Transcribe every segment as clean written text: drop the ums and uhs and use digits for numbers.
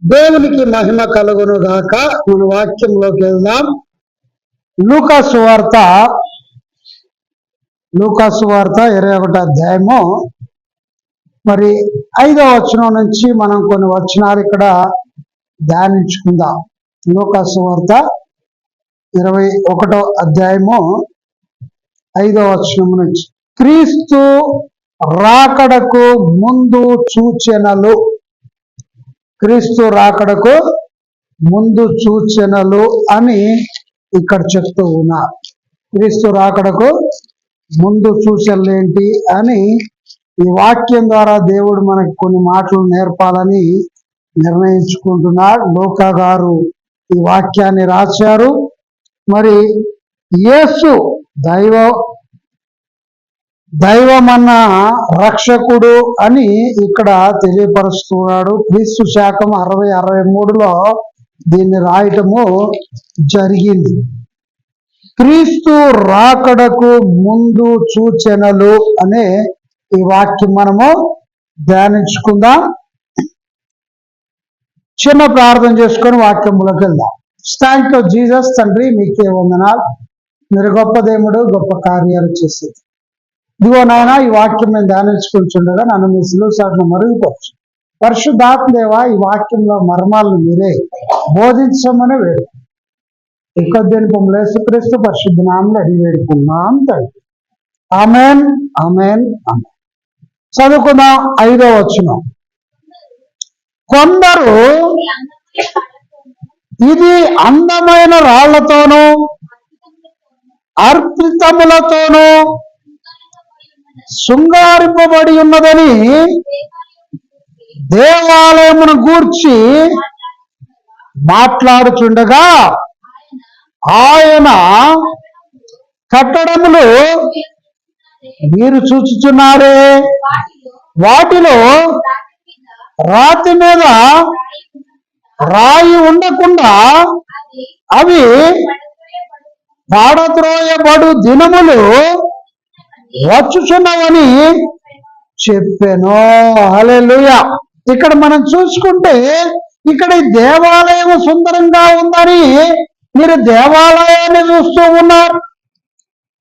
దేవునికి మహిమ కలుగును గాక. మన వాక్యంలోకి వెళ్దాం. లూకాసు వార్త 21వ అధ్యాయము మరి 5వ వచనం నుంచి మనం కొన్ని వచనాలు ఇక్కడ ధ్యానించుకుందాం. లూకాసు వార్త 21వ అధ్యాయము 5వ వచనం నుంచి. క్రీస్తు రాకడకు ముందు సూచనలు. క్రీస్తు రాకడకు ముందు సూచనలు అని ఇక్కడ చెప్తూ ఉన్నారు. క్రీస్తు రాకడకు ముందు సూచనలు ఏంటి అని ఈ వాక్యం ద్వారా దేవుడు మనకు కొన్ని మాటలు నేర్పాలని నిర్ణయించుకుంటున్నాడు. లూకా గారు ఈ వాక్యాన్ని రాశారు. మరి యేసు దైవమన్న రక్షకుడు అని ఇక్కడ తెలియపరుస్తున్నాడు. క్రీస్తు శాఖం 60-63లో దీన్ని రాయటము జరిగింది. క్రీస్తు రాకడకు ముందు సూచనలు అనే ఈ వాక్యం మనము ధ్యానించుకుందాం. చిన్న ప్రార్థన చేసుకొని వాక్యంలోకి వెళ్దాం. Thanks to Jesus. తండ్రి మీకే వందనాలు. మీరు గొప్ప దేవుడు, గొప్ప కార్యాలు చేసేది. ఇదిగో నాయన, ఈ వాక్యం నేను ధ్యానించుకుంటుండగా నన్ను మీ సిలువ సాటును మరుగుపరచు. పరిశుద్ధాత్మ ఈ వాక్యంలో మర్మాలను మీరే బోధించమని వేడు. ఇకొద్దని పొమ్మలు యేసుక్రీస్తు పరిశుద్ధ నామములో అడిగి వేడుకున్నాం తండ్రి. ఆమేన్, ఆమేన్, ఆమేన్. చదువుకుందాం. 5వ వచనం. కొందరు ఇది అందమైన రాళ్లతోనూ అర్పితములతోనూ శృంగారింపబడి ఉన్నదని దేవాలయమును గూర్చి మాట్లాడుచుండగా ఆయన కట్టడములు మీరు చూచుచున్నారే, వాటిలో రాతి మీద రాయి ఉండకుండా అవి పాడద్రోయబడు దినములు వచ్చుచున్నవని చెప్పాను. హల్లెలూయా. ఇక్కడ మనం చూసుకుంటే ఇక్కడ ఈ దేవాలయం సుందరంగా ఉందని మీరు దేవాలయాన్ని చూస్తూ ఉన్నారు.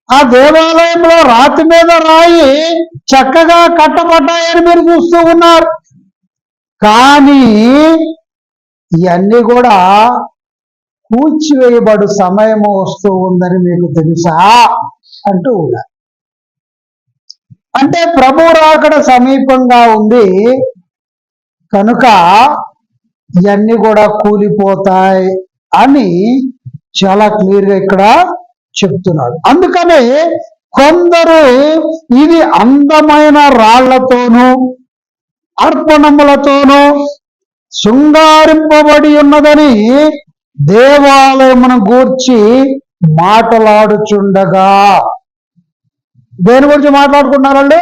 ఆ దేవాలయంలో రాతి మీద రాయి చక్కగా కట్టబడ్డాయని మీరు చూస్తూ ఉన్నారు. కానీ ఇవన్నీ కూడా కూల్చివేయబడు సమయము వస్తూ ఉందని మీకు తెలుసా అంటూ ఉన్నారు. అంటే ప్రభు రాకడ సమీపంగా ఉంది కనుక ఇవన్నీ కూడా కూలిపోతాయి అని చాలా క్లియర్గా ఇక్కడ చెప్తున్నాడు. అందుకనే కొందరు ఇది అందమైన రాళ్లతోనూ అర్పణములతోనూ శృంగారింపబడి ఉన్నదని దేవాలయమును గూర్చి మాట్లాడుచుండగా. దేని గురించి మాట్లాడుకున్నారండి?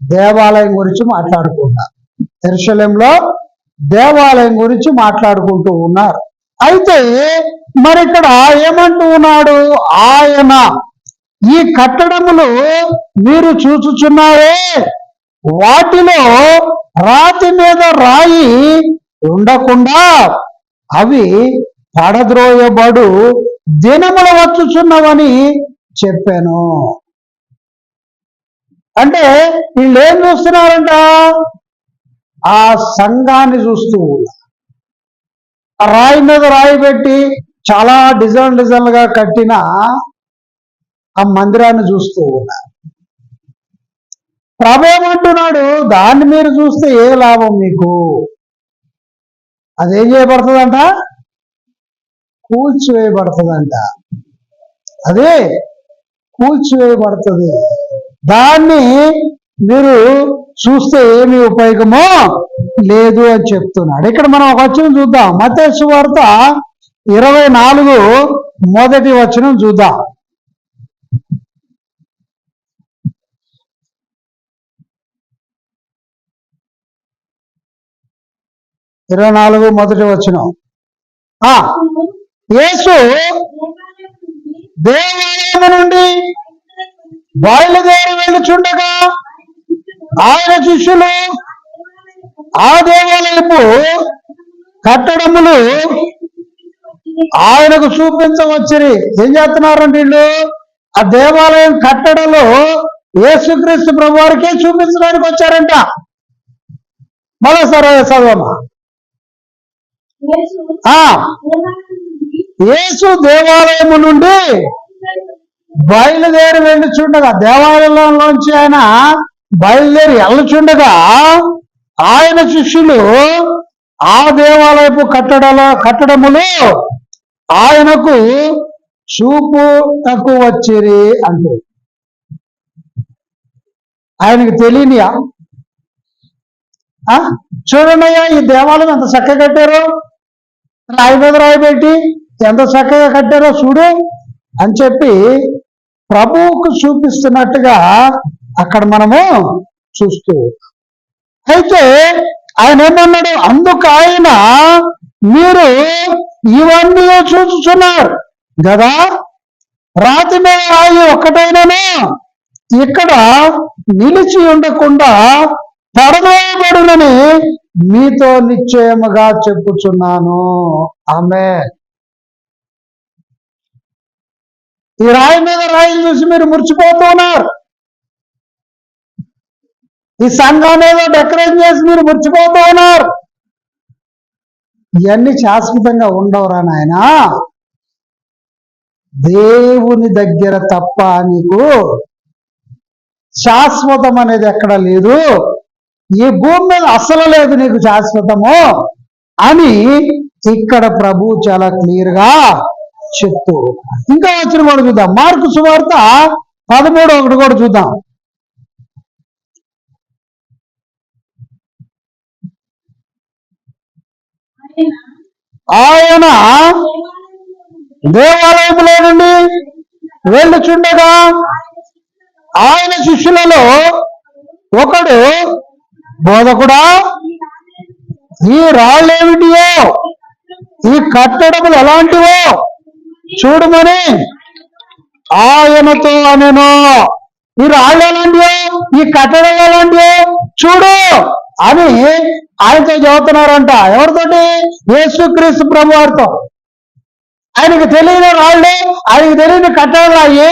దేవాలయం గురించి మాట్లాడుకున్నారు. యెరూషలేములో దేవాలయం గురించి మాట్లాడుకుంటూ ఉన్నారు. అయితే మరి ఇక్కడ ఏమంటూ ఉన్నాడు ఆయన? ఈ కట్టడములు మీరు చూచుచున్నారే, వాటిలో రాతి మీద రాయి ఉండకుండా అవి పడద్రోయబడు దినములు వచ్చుచున్నవని చెప్పాను. అంటే వీళ్ళు ఏం చూస్తున్నారంట? ఆ సంఘాన్ని చూస్తూ ఉన్నారు. ఆ రాయి మీద రాయి పెట్టి చాలా డిజైన్లుగా కట్టిన ఆ మందిరాన్ని చూస్తూ ఉన్నారు. ప్రభు ఏమంటున్నాడు? దాన్ని మీరు చూస్తే ఏ లాభం మీకు? అదేం చేయబడుతుందంట? కూల్చివేయబడుతుందంట. అదే కూల్చివేయబడుతుంది. దాన్ని మీరు చూస్తే ఏమి ఉపయోగమో లేదు అని చెప్తున్నాడు. ఇక్కడ మనం ఒక వచనం చూద్దాం. మత్తయి సువార్త 24 మొదటి వచనం చూద్దాం. 24 మొదటి వచనం. యేసు దేవాలయము నుండి బయలుదేరి వెళ్ళుచుండగా ఆయన శిష్యులు ఆ దేవాలయపు కట్టడములు ఆయనకు చూపించవచ్చిరి. ఏం చేస్తున్నారంటే వీళ్ళు ఆ దేవాలయం కట్టడలో యేసుక్రీస్తు ప్రభు వారికే చూపించడానికి వచ్చారంట. మళ్ళా సరే చదవమ్మా. యేసు దేవాలయము నుండి బయలుదేరి వెళ్ళుచుండగా, దేవాలయంలోంచి ఆయన బయలుదేరి వెళ్ళుచుండగా ఆయన శిష్యులు ఆ దేవాలయపు కట్టడములు ఆయనకు చూపుటకు వచ్చిరి అంటే ఆయనకు తెలియనియా? చూడండి అయ్యా, ఈ దేవాలయం ఎంత చక్కగా కట్టారో, రాయి మీద రాయి పెట్టి ఎంత చక్కగా కట్టారో చూడు అని చెప్పి ప్రభువుకు చూపిస్తున్నట్టుగా అక్కడ మనము చూస్తూ, అయితే ఆయన ఏమన్నాడు? అందుకు ఆయన, మీరు ఇవన్నీ చూస్తున్నారు కదా, రాతి మీద రాయి ఒక్కటైనాను ఇక్కడ నిలిచి ఉండకుండా పడవేయబడునని మీతో నిశ్చయముగా చెప్పుచున్నాను. ఆమేన్. ఈ రాయి మీద రాయిని చూసి మీరు మురిచిపోతూ ఉన్నారు. ఈ సంఘాన్ని ఏదో డెకరేట్ చేసి మీరు మురిచిపోతూ ఉన్నారు. ఇవన్నీ శాశ్వతంగా ఉండవురా నాయనా. దేవుని దగ్గర తప్ప నీకు శాశ్వతం అనేది ఎక్కడ లేదు. ఈ భూమి మీద అసలు లేదు నీకు శాశ్వతము అని ఇక్కడ ప్రభు చాలా క్లియర్ గా చెప్తూ, ఇంకా వచ్చిన కూడా చూద్దాం. మార్కు సువార్త 13:1 కూడా చూద్దాం. ఆయన దేవాలయంలో నుండి వెళ్ళుచుండగా ఆయన శిష్యులలో ఒకడు, బోధకుడా, ఈ రాళ్ళేమిటివో, ఈ కట్టడములు ఎలాంటివో చూడమని ఆయనతో అనెను. ఈ రాళ్ళు ఎలాంటివో, ఈ కట్టడం ఎలాంటివో చూడు అని ఆయనతో చదువుతున్నారంట. ఎవరితోటి? యేసుక్రీస్తు ప్రభు వారితో. ఆయనకు తెలియని రాళ్ళు, ఆయనకు తెలియని కట్టడాలు అయ్యి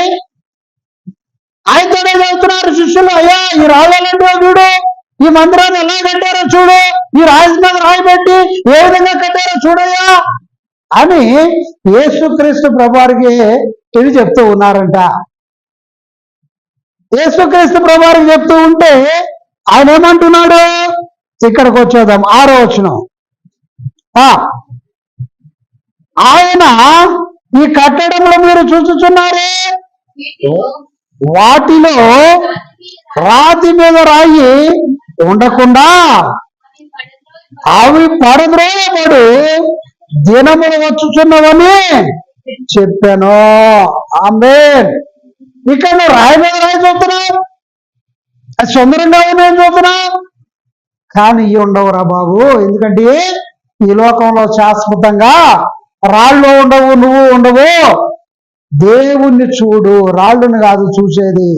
ఆయనతోనే చదువుతున్నారు శిష్యులు. అయ్యా, ఈ రాళ్ళు ఎలాంటివో చూడు, ఈ మందిరాన్ని ఎలా కట్టారో చూడు, ఈ రాజు మీద రాయి పెట్టి ఏ విధంగా కట్టారో చూడయ్యా అని యేసుక్రీస్తు ప్రభువారికి ఇది చెప్తూ ఉన్నారంట. యేసుక్రీస్తు ప్రభువారికి చెప్తూ ఉంటే ఆయన ఏమంటున్నాడు? ఇక్కడికి వచ్చేద్దాం. 6వ వచనం. ఆయన, ఈ కట్టడంలో మీరు చూచుచున్నారే, వాటిలో రాతి మీద రాయి ఉండకుండా అవి పడద్రోయబడు దినములు వచ్చుచున్నవని చెప్పాను. ఆమేన్. ఇక్కడ రాయి మీద రాయి చూస్తున్నావు, అది సుందరంగా ఉన్నాయని చూస్తున్నావు, కానీ ఇవి ఉండవురా బాబు. ఎందుకంటే ఈ లోకంలో శాశ్వతంగా రాళ్ళు ఉండవు, నువ్వు ఉండవు. దేవుణ్ణి చూడు, రాళ్ళుని కాదు చూసేది.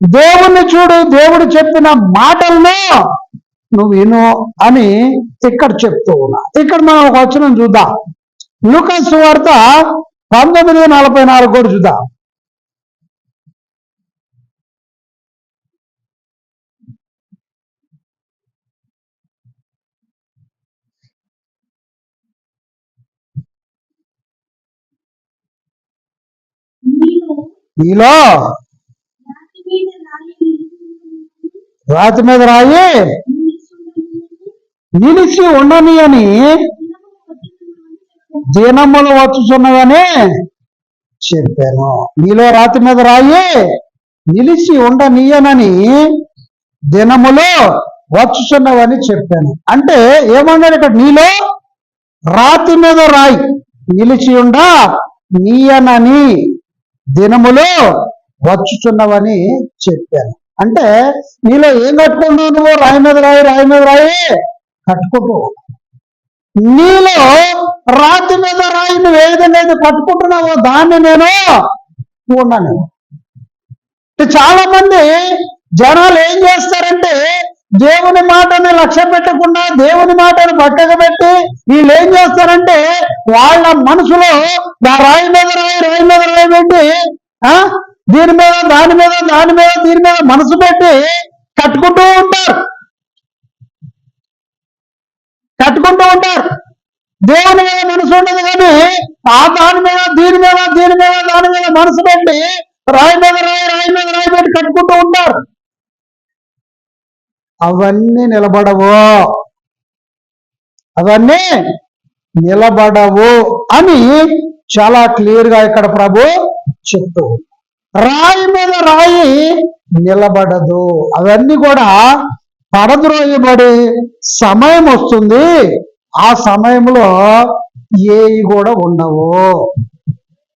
దేవుణ్ణి చూడు, దేవుడు చెప్పిన మాటలను నువ్వు విను అని ఇక్కడ చెప్తూ ఉన్నా. ఇక్కడ మనం ఒక వచనం చూద్దాం. లూకాసు సువార్త 19:44 కూడా చూద్దాం. నీలో రాతి మీద రాయి నిలిచి ఉండని అని దినములు వచ్చుచున్నవని చెప్పాను. నీలో రాతి మీద రాయి నిలిచి ఉండనీయనని దినములు వచ్చుచున్నవని చెప్పాను. అంటే ఏమన్నాడు ఇక్కడ? నీలో రాతి మీద రాయి నిలిచి ఉండ నీయనని దినములు వచ్చుచున్నవని చెప్పాను. అంటే నీలో ఏం కట్టుకుంటున్నావు? నువ్వు రాయి మీద రాయి, రాయి మీద రాయి కట్టుకుంటూ. నీలో రాతి మీద రాయి నువ్వు ఏ విధంగా అయితే కట్టుకుంటున్నావో దాన్ని నేను ఉన్నాను. చాలా మంది జనాలు ఏం చేస్తారంటే దేవుని మాటని లక్ష్య పెట్టకుండా దేవుని మాటను పక్కకు పెట్టి వీళ్ళు ఏం చేస్తారంటే వాళ్ళ మనసులో రాయి మీద రాయి పెట్టి దీని మీద దాని మీద దీని మీద మనసు పెట్టి కట్టుకుంటూ ఉంటారు. దేవుని మీద మనసు ఉండదు కానీ దాని మీద దీని మీద మనసు పెట్టి రాయి మీద రాయి పెట్టి కట్టుకుంటూ ఉంటారు. అవన్నీ నిలబడవు అని చాలా క్లియర్ గా ఇక్కడ ప్రభు చెప్తూ, రాయి మీద రాయి నిలబడదు. అవన్నీ కూడా పడద్రోయబడి సమయం వస్తుంది. ఆ సమయంలో ఏవి కూడా ఉండవు.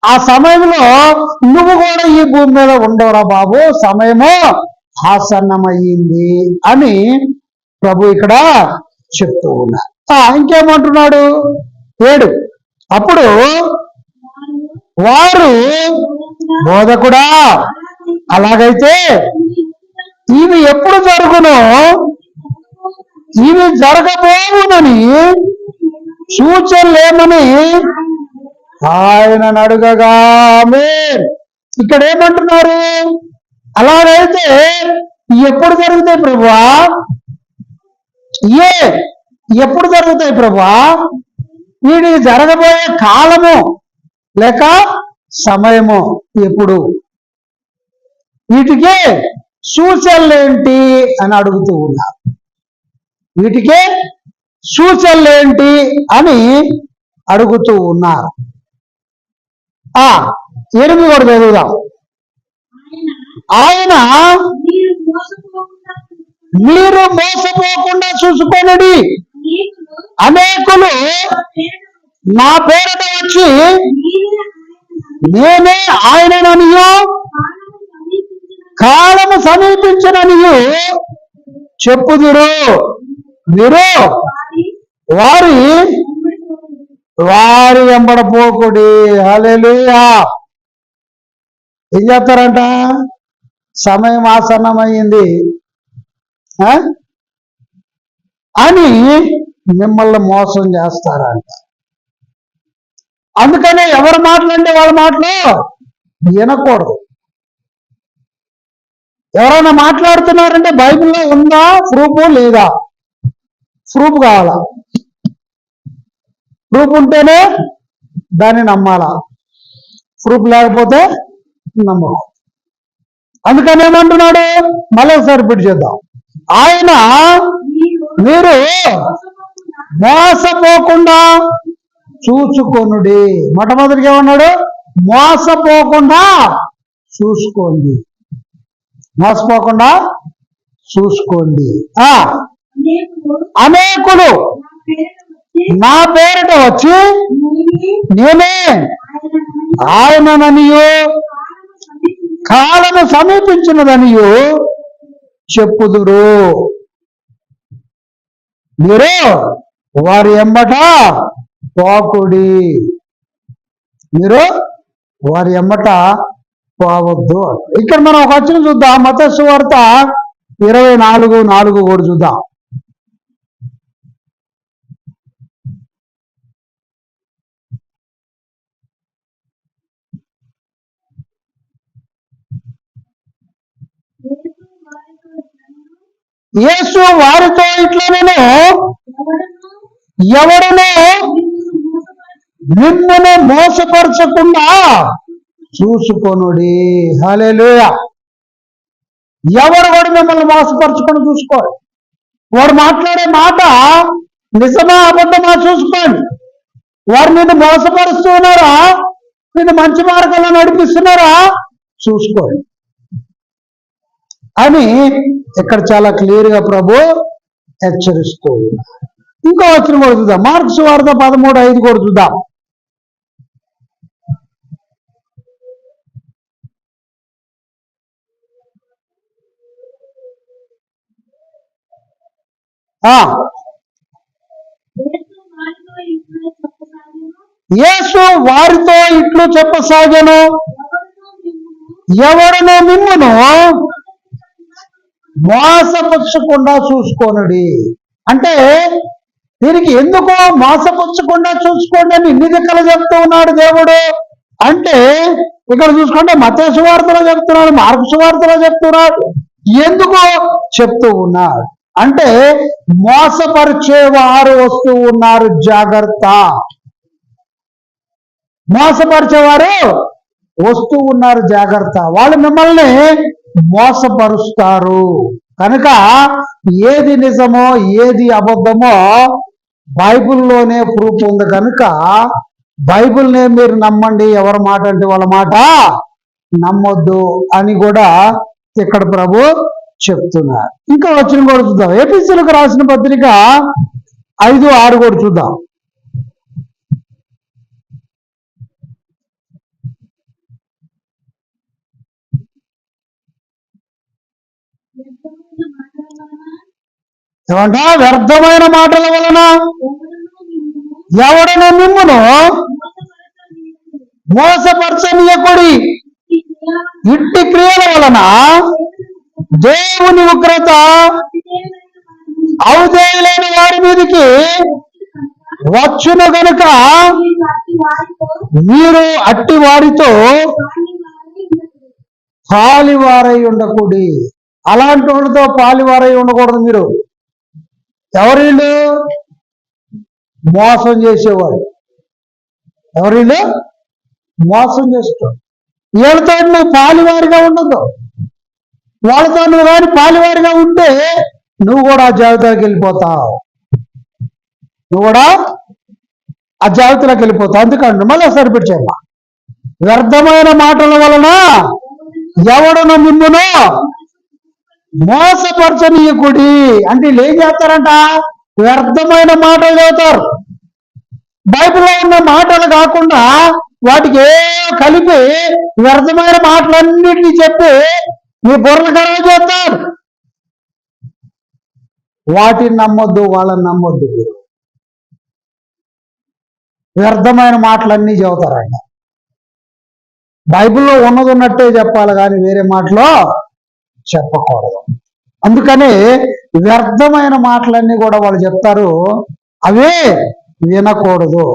ఆ సమయంలో నువ్వు కూడా ఈ భూమి మీద ఉండవురా బాబు, సమయము ఆసన్నమయ్యింది అని ప్రభు ఇక్కడ చెప్తూ ఉన్నా. ఇంకేమంటున్నాడు 7, అప్పుడు వారు బోధకుడా అలాగైతే ఇవి ఎప్పుడు జరుగునో ఇవి జరగబోవునని సూచనలేమని ఆయన అడగగా ఇక్కడ ఏమంటున్నారు? అలాగైతే ఎప్పుడు జరుగుతాయి ప్రభువా? ఎప్పుడు జరుగుతాయి ప్రభువా? వీడికి జరగబోయే కాలము లేక సమయము ఎప్పుడు? వీటికి సూచనలేంటి అని అడుగుతూ ఉన్నారు. వీటికి సూచనలేంటి అని అడుగుతూ ఉన్నారు. 8 కూడా చదువుదాం. ఆయన మీరు మోసపోకుండా చూసుకోండి. అనేకులు నా పేరట వచ్చి నేనే ఆయననియు కాలము సమీపించననియు చెప్పుదురు. మీరు వారి వెంబడపోకుడి. హల్లెలూయా. ఏం చేస్తారంట? సమయం ఆసన్నమైంది అని మిమ్మల్ని మోసం చేస్తారంట. అందుకనే ఎవరు మాటలంటే వాళ్ళ మాటలు వినకూడదు. ఎవరైనా మాట్లాడుతున్నారంటే బైబిల్లో ఉందా ప్రూఫ్ లేదా? ప్రూఫ్ కావాలా? ప్రూఫ్ ఉంటేనే దాన్ని నమ్మాలా, ప్రూఫ్ లేకపోతే నమ్మకం. అందుకని ఏమంటున్నాడు? మళ్ళీ ఒకసారి రిపీట్ చేద్దాం. ఆయన మీరు మోసపోకుండా చూసుకొనుడి. మొట్టమొదటిగా ఏమన్నాడు? మోసపోకుండా చూసుకోండి. మోసపోకుండా చూసుకోండి. అనేకులు నా పేరిట వచ్చి నేనే ఆయననియు కాలము సమీపించినదనియు చెప్పుదురు. మీరు వారి ఎంబట పోకుడి. మీరు వారి ఎంబట పోవద్దు. ఇక్కడ మనం ఒక వచనం చూద్దాం. మత్తయి సువార్త 24:4 కూడా చూద్దాం. యేసు వారితో ఇట్లనెను, ఎవడును మిమ్మును మోసపరచకుండా చూసుకొనుడి. హల్లెలూయా. ఎవరు కూడా మిమ్మల్ని మోసపరచకుండా చూసుకోండి. వారు మాట్లాడే మాట నిజమా అబద్ధమా చూసుకోండి. వారు నిన్ను మోసపరుస్తూ ఉన్నారా, నిన్ను మంచి మార్గంలో నడిపిస్తున్నారా చూసుకోండి అని ఇక్కడ చాలా క్లియర్ గా ప్రభు హెచ్చరిస్తూ ఉన్నారు. ఇంకో వచనం కూడా చూద్దాం. మార్కు సువార్త 13:5 కూడా చూద్దాం. యేసు వారితో ఇట్లు చెప్పసాగెను, ఎవడును మిమ్మును మోసపుచ్చకుండా చూసుకోనుడి. అంటే దీనికి ఎందుకు మోసపుచ్చకుండా చూసుకోండి అని ఇన్ని దిక్కలు చెప్తూ ఉన్నాడు దేవుడు అంటే, ఇక్కడ చూసుకుంటే మత్తయి సువార్తలో చెప్తున్నాడు, మార్కు సువార్తలో చెప్తున్నాడు. ఎందుకు చెప్తూ ఉన్నాడు అంటే, మోసపరిచేవారు వస్తూ ఉన్నారు, జాగ్రత్త. మోసపరిచేవారు వస్తూ ఉన్నారు, జాగ్రత్త. వాళ్ళు మిమ్మల్ని మోసపరుస్తారు కనుక ఏది నిజమో ఏది అబద్ధమో బైబిల్లోనే ప్రూఫ్ ఉంది కనుక బైబిల్నే మీరు నమ్మండి, ఎవరి మాట అంటే వాళ్ళ మాట నమ్మొద్దు అని కూడా ఇక్కడ ప్రభు చెప్తున్నారు. ఇంకా వచ్చిన కూడా చూద్దాం. ఎఫెసీయులకు రాసిన పత్రిక 5:6 కూడా చూద్దాం. ఏమంటా? వ్యర్థమైన మాటల వలన ఎవడను మిమ్మును మోసపరచనీయకుడి. ఇట్టి క్రియల వలన దేవుని ఉగ్రత ఔదేయులైన వారి మీదకి వచ్చును గనుక మీరు అట్టి వారితో పాలివారై ఉండకూడి. అలాంటి వాడితో పాలివారై ఉండకూడదు మీరు. ఎవరిళ్ళు? మోసం చేసేవాడు. ఎవరిళ్ళు? మోసం చేస్తాడు. వీళ్ళతో నువ్వు పాలివారిగా ఉండదు. వాళ్ళతో నువ్వు కానీ పాలివారిగా ఉంటే నువ్వు కూడా ఆ జాబితాకి వెళ్ళిపోతావు. నువ్వు కూడా ఆ జాబితాలోకి వెళ్ళిపోతావు. అందుకంటే మళ్ళీ సరిపెట్టేమ్మా. వ్యర్థమైన మాటల వలన ఎవడను మిమ్మును మోసపరచనీయకుడి. అంటే వీళ్ళు ఏం చేస్తారంట? వ్యర్థమైన మాటలు చదువుతారు. బైబిల్లో ఉన్న మాటలు కాకుండా వాటికి కలిపి వ్యర్థమైన మాటలన్నిటినీ చెప్పి మీ బుర్రలు ఖరాబు చేస్తారు. వాటిని నమ్మొద్దు, వాళ్ళని నమ్మొద్దు. వ్యర్థమైన మాటలన్నీ చెబుతారంట. బైబిల్లో ఉన్నది ఉన్నట్టే చెప్పాలి కానీ వేరే మాటలో చెప్పకూడదు. అందుకని వ్యర్థమైన మాటలన్నీ కూడా వాళ్ళు చెప్తారు, అవే వినకూడదు.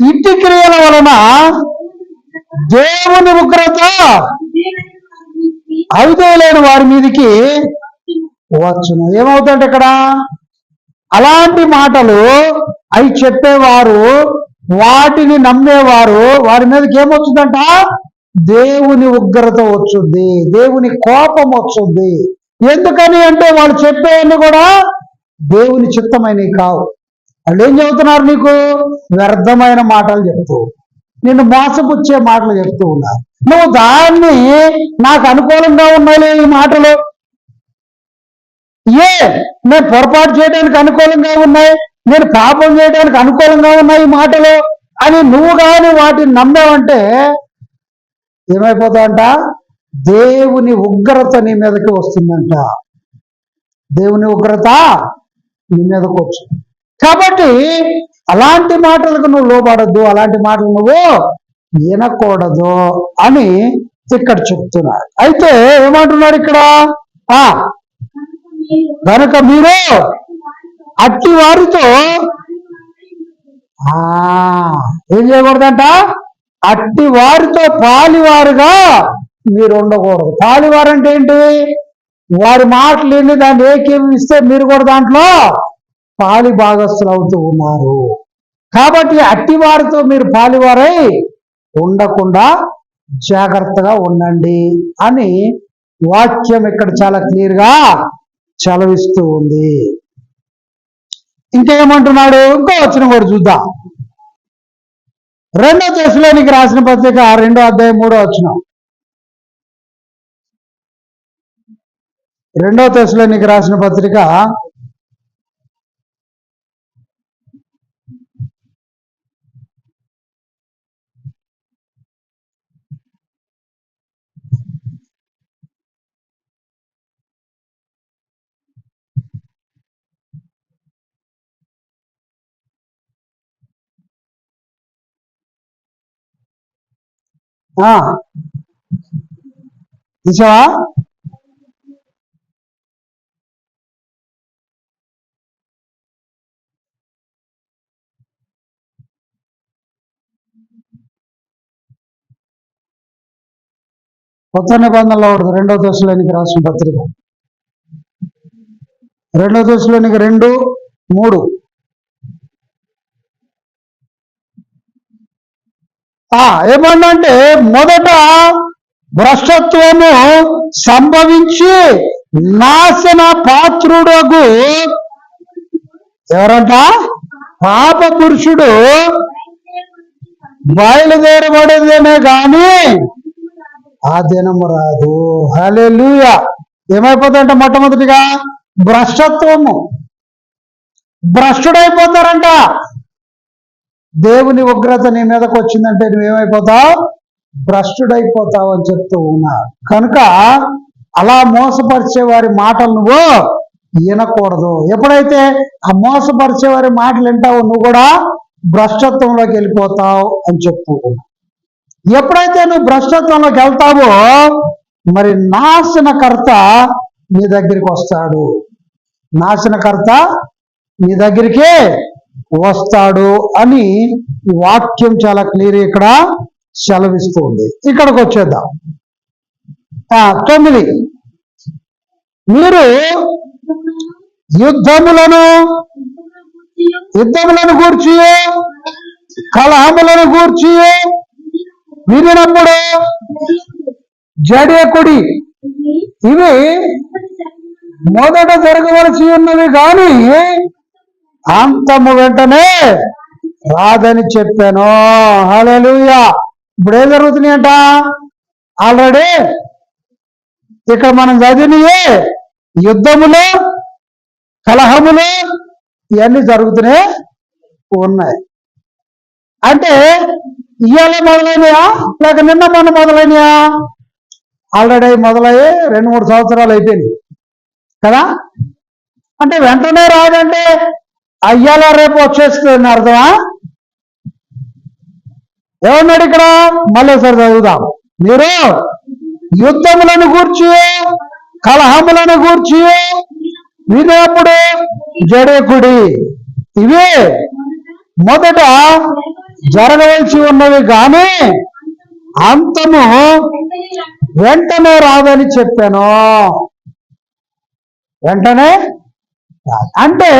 ఇట్టి క్రియల వలన దేవుని ఉగ్రత అవిధేయులైన వారి మీదకి వచ్చును. ఏమవుతాడు ఇక్కడ? అలాంటి మాటలు అవి చెప్పేవారు, వాటిని నమ్మేవారు, వారి మీదకి ఏమొచ్చుదంట? దేవుని ఉగ్రత వచ్చుద్ది, దేవుని కోపం వచ్చుద్ది. ఎందుకని అంటే వాళ్ళు చెప్పేవన్నీ కూడా దేవుని చిత్తమైనవి కావు. వాళ్ళు ఏం చెబుతున్నారు? నీకు వ్యర్థమైన మాటలు చెప్తూ, నిన్ను మోసపుచ్చే మాటలు చెప్తూ ఉన్నారు. నువ్వు దాన్ని నాకు అనుకూలంగా ఉన్నాయి ఈ మాటలు, నేను పొరపాటు చేయడానికి అనుకూలంగా ఉన్నాయి, నేను పాపం చేయడానికి అనుకూలంగా ఉన్నాయి ఈ మాటలు అని నువ్వు కానీ వాటిని నమ్మావంటే ఏమైపోతావంట? దేవుని ఉగ్రత నీ మీదకి వస్తుందంట. దేవుని ఉగ్రత నీ మీదకి వచ్చింది. కాబట్టి అలాంటి మాటలకు నువ్వు లోబడద్దు, అలాంటి మాటలు నువ్వు వినకూడదు అని ఇక్కడ చెప్తున్నారు. అయితే ఏమంటున్నారు ఇక్కడ? కనుక మీరు అట్టి వారితో ఏం చేయకూడదంట? అట్టి వారితో పాలివారుగా మీరు ఉండకూడదు. పాలివారు అంటే ఏంటి? వారి మాటలు ఏంటి? దాన్ని ఏకీభవిస్తే మీరు కూడా దాంట్లో పాలి భాగస్థులు అవుతూ ఉన్నారు. కాబట్టి అట్టి వారితో మీరు పాలివారై ఉండకుండా జాగ్రత్తగా ఉండండి అని వాక్యం ఇక్కడ చాలా క్లియర్ గా చలవిస్తూ ఉంది. ఇంకేమంటున్నాడు? ఇంకో వచనం కూడా చూద్దాం. 2 తెస్సలోనికి రాసిన పత్రిక 2వ అధ్యాయం 3వ వచనం. 2 తెస్సలోనికి రాసిన పత్రిక 2 తీసావా? కొత్త నిబంధనలో ఉంటుంది 2వ దశలోనికి రాసిన పత్రిక 2వ దశలోనికి 2:3. ఏమన్నంటే మొదట భ్రష్టత్వము సంభవించి నాశన పాత్రుడగు ఎవరంట? పాప పురుషుడు బయలుదేరబడేదేనే గాని ఆ దినము రాదు. హల్లెలూయా. ఏమైపోతుందంట? మొట్టమొదటిగా భ్రష్టత్వము. భ్రష్టుడైపోతారంట. దేవుని ఉగ్రత నీ మీదకి వచ్చిందంటే నువ్వేమైపోతావు? భ్రష్టుడైపోతావు అని చెప్తూ ఉన్నారు. కనుక అలా మోసపరిచే వారి మాటలు నువ్వు వినకూడదు. ఎప్పుడైతే ఆ మోసపరిచే వారి మాటలు వింటావో నువ్వు కూడా భ్రష్టత్వంలోకి వెళ్ళిపోతావు అని చెప్తూ ఉన్నా. ఎప్పుడైతే నువ్వు భ్రష్టత్వంలోకి వెళ్తావో మరి నాశనకర్త నీ దగ్గరికి వస్తాడు. నాశనకర్త నీ దగ్గరికి వస్తాడు అని ఈ వాక్యం చాలా క్లియర్ ఇక్కడ సెలవిస్తుంది. ఇక్కడికి వచ్చేద్దాం. 9, మీరు యుద్ధములను గూర్చి కలహములను గూర్చి వినినప్పుడు జడేకుడి. ఇవి మొదట జరగవలసి ఉన్నవి కానీ అంతము వెంటనే రాదని చెప్పాను. హల్లెలూయా. ఇప్పుడు ఏం జరుగుతున్నాయంట? ఆల్రెడీ ఇక్కడ మనం చదివినయే యుద్ధములు, కలహములు ఇవన్నీ జరుగుతూనే ఉన్నాయి. అంటే ఇవాళ మొదలైనయా లేక నిన్న మొన్న మొదలైనయా? ఆల్రెడీ మొదలయ్యి 2-3 సంవత్సరాలు అయిపోయింది కదా. అంటే వెంటనే రాదంటే అయ్యాల రేపు వచ్చేస్తుంది అర్థమా? ఏమన్నాడు ఇక్కడ? మళ్ళీ ఒకసారి చదువుదాం. మీరు యుద్ధములను గూర్చి కలహములను గూర్చి వినేప్పుడు జడేకుడి. ఇవే మొదట జరగవలసి ఉన్నవి కానీ అంతము వెంటనే రాదని చెప్పాను. వెంటనే అంటే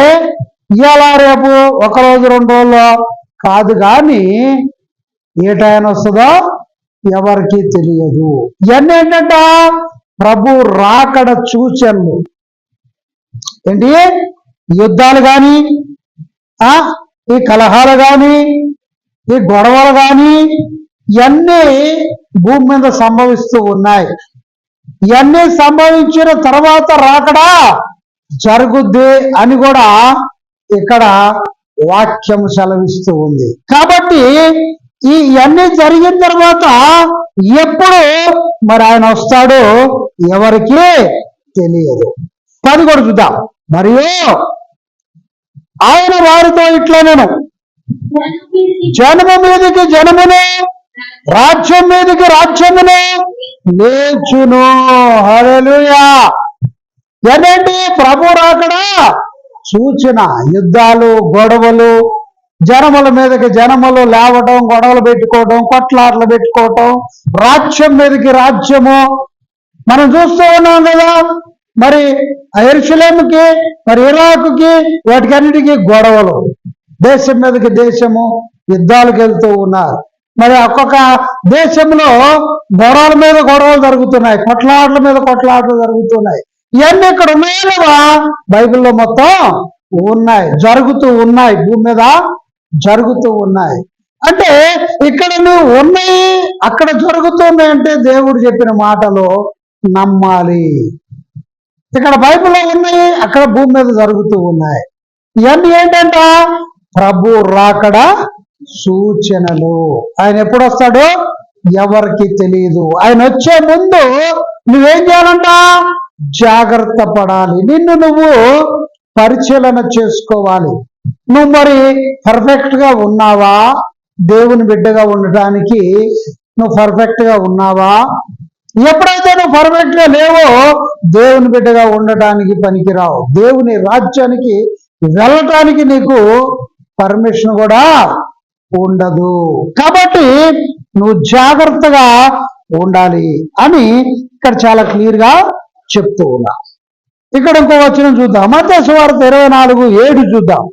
ఇవాళ రేపు 1 రోజు 2 రోజుల్లో కాదు కానీ ఏ టైం వస్తుందో ఎవరికి తెలియదు. ఇవన్నీ ఏంటంట? ప్రభు రాకడ సూచనలు. ఏంటి? యుద్ధాలు కానీ, ఈ కలహాలు కానీ, ఈ గొడవలు కానీ ఇవన్నీ భూమి మీద సంభవిస్తూ ఉన్నాయి. ఇవన్నీ సంభవించిన తర్వాత రాకడా జరుగుద్ది అని కూడా ఇక్కడ వాక్యం సెలవిస్తూ ఉంది. కాబట్టి ఇవన్నీ జరిగిన తర్వాత ఎప్పుడు మరి ఆయన వస్తాడో ఎవరికి తెలియదు. 10 కూడా చూద్దాం. మరియు ఆయన వారితో ఇట్లనేను, జనము మీదకి జనమును, రాజ్యం మీదకి రాజ్యమును లేచును. హల్లెలూయా. ఏంటంటే ప్రభు రాకడా సూచన. యుద్ధాలు, గొడవలు, జనముల మీదకి జనములు లేవటం, గొడవలు పెట్టుకోవటం, కొట్లాటలు పెట్టుకోవటం, రాజ్యం మీదకి రాజ్యము మనం చూస్తూ ఉన్నాం కదా. మరి యెరూషలేముకి, మరి ఇరాకుకి, వాటికన్నిటికీ గొడవలు, దేశం మీదకి దేశము యుద్ధాలకు వెళ్తూ ఉన్నారు. మరి ఒక్కొక్క దేశంలో గొడవల మీద గొడవలు జరుగుతున్నాయి, కొట్లాటల మీద కొట్లాటలు జరుగుతున్నాయి. ఇవన్నీ ఇక్కడ ఉన్నాయి కదా, బైబిల్లో మొత్తం ఉన్నాయి, జరుగుతూ ఉన్నాయి, భూమి మీద జరుగుతూ ఉన్నాయి. అంటే ఇక్కడ నువ్వు ఉన్నాయి, అక్కడ జరుగుతున్నాయి అంటే దేవుడు చెప్పిన మాటలు నమ్మాలి. ఇక్కడ బైబిల్లో ఉన్నాయి, అక్కడ భూమి మీద జరుగుతూ ఉన్నాయి. ఇవన్నీ ఏంటంట? ప్రభు రాకడ సూచనలు. ఆయన ఎప్పుడు వస్తాడో ఎవరికి తెలియదు. ఆయన వచ్చే ముందు నువ్వేం చేయాలంట? జాగ్రత్త పడాలి. నిన్ను నువ్వు పరిశీలన చేసుకోవాలి. నువ్వు మరి పర్ఫెక్ట్ గా ఉన్నావా? దేవుని బిడ్డగా ఉండటానికి నువ్వు పర్ఫెక్ట్ గా ఉన్నావా? ఎప్పుడైతే నువ్వు పర్ఫెక్ట్ గా లేవో దేవుని బిడ్డగా ఉండటానికి పనికిరావు. దేవుని రాజ్యానికి వెళ్ళటానికి నీకు పర్మిషన్ కూడా ఉండదు. కాబట్టి నువ్వు జాగ్రత్తగా ఉండాలి అని ఇక్కడ చాలా క్లియర్ గా చెప్తూ ఉన్నా. ఇక్కడ ఇంకో వచనం చూద్దాం, మత్తయి సువార్త 24:7 చూద్దాం.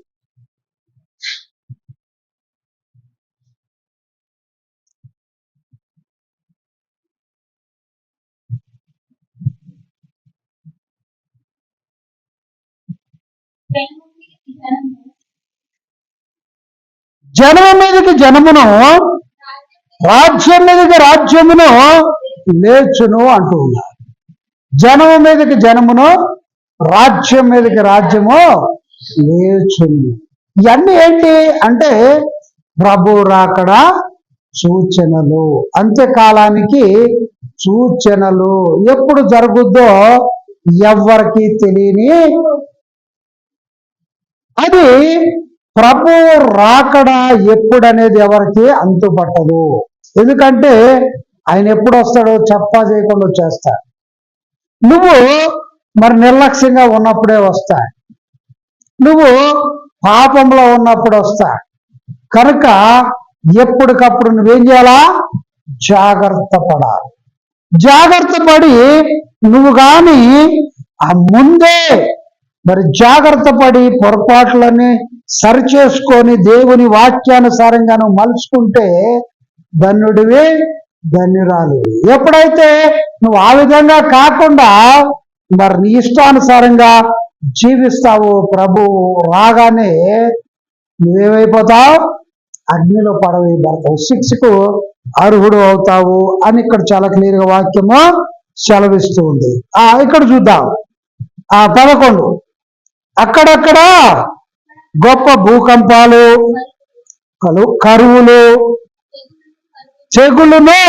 జనము మీదకి జనమును, రాజ్యం మీదకి రాజ్యమును లేచును అంటూ ఉన్నారు. జనము మీదకి జనమును, రాజ్యం మీదకి రాజ్యము లేచును. ఇవన్నీ ఏంటి అంటే ప్రభు రాకడ సూచనలు, అంత్యకాలానికి సూచనలు. ఎప్పుడు జరుగుద్దో ఎవ్వరికి తెలియని అది. ప్రభు రాకడ ఎప్పుడనేది ఎవరికి అంతుపట్టదు. ఎందుకంటే ఆయన ఎప్పుడు వస్తాడో చెప్పా చేయకుండా వచ్చేస్తాడు. నువ్వు మరి నిర్లక్ష్యంగా ఉన్నప్పుడే వస్తాడు, నువ్వు పాపంలో ఉన్నప్పుడు వస్తాడు. కనుక ఎప్పటికప్పుడు నువ్వేం చేయాలా? జాగ్రత్త పడాలి. జాగ్రత్త పడి నువ్వు కానీ ఆ ముందే మరి జాగ్రత్త పడి పొరపాట్లని సరిచేసుకొని దేవుని వాక్యానుసారంగా నువ్వు మలుచుకుంటే ధన్యుడివి, ధన్యురాలు. ఎప్పుడైతే నువ్వు ఆ విధంగా కాకుండా మరి నీ ఇష్టానుసారంగా జీవిస్తావు, ప్రభు రాగానే నువ్వేమైపోతావు? అగ్నిలో పడవేయబడతావు, శిక్షకు అర్హుడు అవుతావు అని ఇక్కడ చాలా క్లియర్గా వాక్యము సెలవిస్తూ ఉంది. ఇక్కడ చూద్దాం 11. అక్కడక్కడ గొప్ప భూకంపాలు, కరువులు, తెగులును,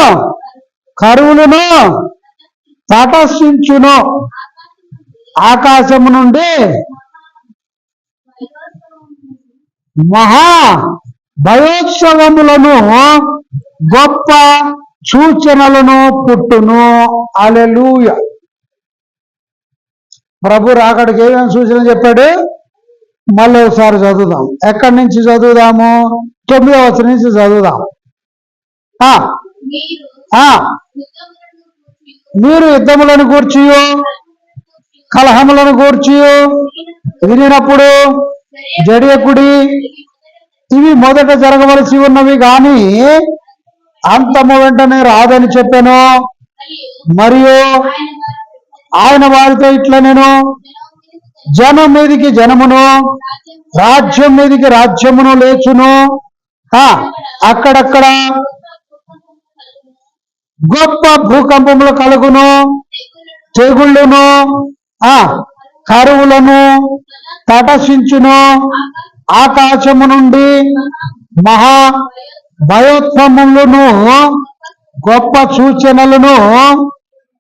కరువులను తటస్థించును. ఆకాశము నుండి మహా భయోత్సవములను, గొప్ప సూచనలను పుట్టును. హల్లెలూయా. ప్రభు రాకడికి ఏమేమి సూచన చెప్పాడు? మళ్ళీ ఒకసారి చదువుదాం. ఎక్కడి నుంచి చదువుదాము? 9వ వచనం నుంచి చదువుదాం. మీరు యుద్ధములను గూర్చి, కలహములను గూర్చి వినినప్పుడు జడియకుడి, ఇవి మొదట జరగవలసి ఉన్నవి గాని అంతము వెంటనే రాదని చెప్పాను. మరియు ఆయన వారితో ఇట్లా, నేను జనం మీదికి జనమును, రాజ్యం మీదికి రాజ్యమును లేచును. అక్కడక్కడ గొప్ప భూకంపములు కలుగును, తెగుళ్ళును, కరువులను తటసించును. ఆకాశము నుండి మహా భయోత్సవములను, గొప్ప సూచనలను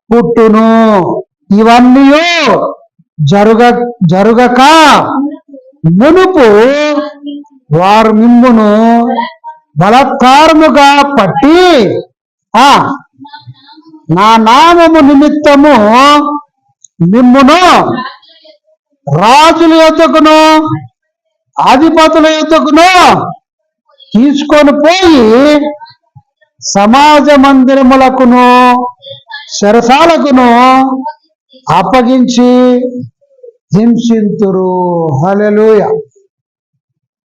పుట్టును. ఇవన్నీ జరుగక మునుపు వారు మిమ్మును బలాత్కారముగా పట్టి నా నామము నిమిత్తము మిమ్మును రాజుల యొద్దకును అధిపతుల యొద్దకును తీసుకొని పోయి సమాజ మందిరములకును చెరసాలకును అప్పగించి హింసింతురు. హల్లెలూయా.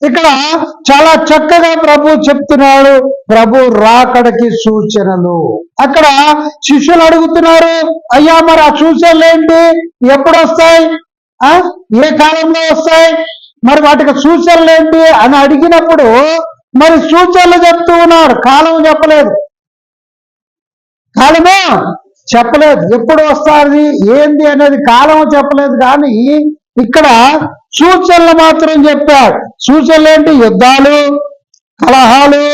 ఇక్కడ చాలా చక్కగా ప్రభు చెప్తున్నాడు ప్రభు రాకడకి సూచనలు. అక్కడ శిష్యులు అడుగుతున్నారు, అయ్యా మరి ఆ సూచనలు ఏంటి, ఎప్పుడు వస్తాయి, ఏ కాలంలో వస్తాయి, మరి వాటికి సూచనలు ఏంటి అని అడిగినప్పుడు మరి సూచనలు చెప్తూ ఉన్నారు, కాలం చెప్పలేదు. కాలము చెప్పలేదు, ఎప్పుడు వస్తుంది ఏంది అనేది కాలం చెప్పలేదు. కానీ ఇక్కడ సూచనలు మాత్రం చెప్పాడు. సూచనలు ఏంటి? యుద్ధాలు, కలహాలు,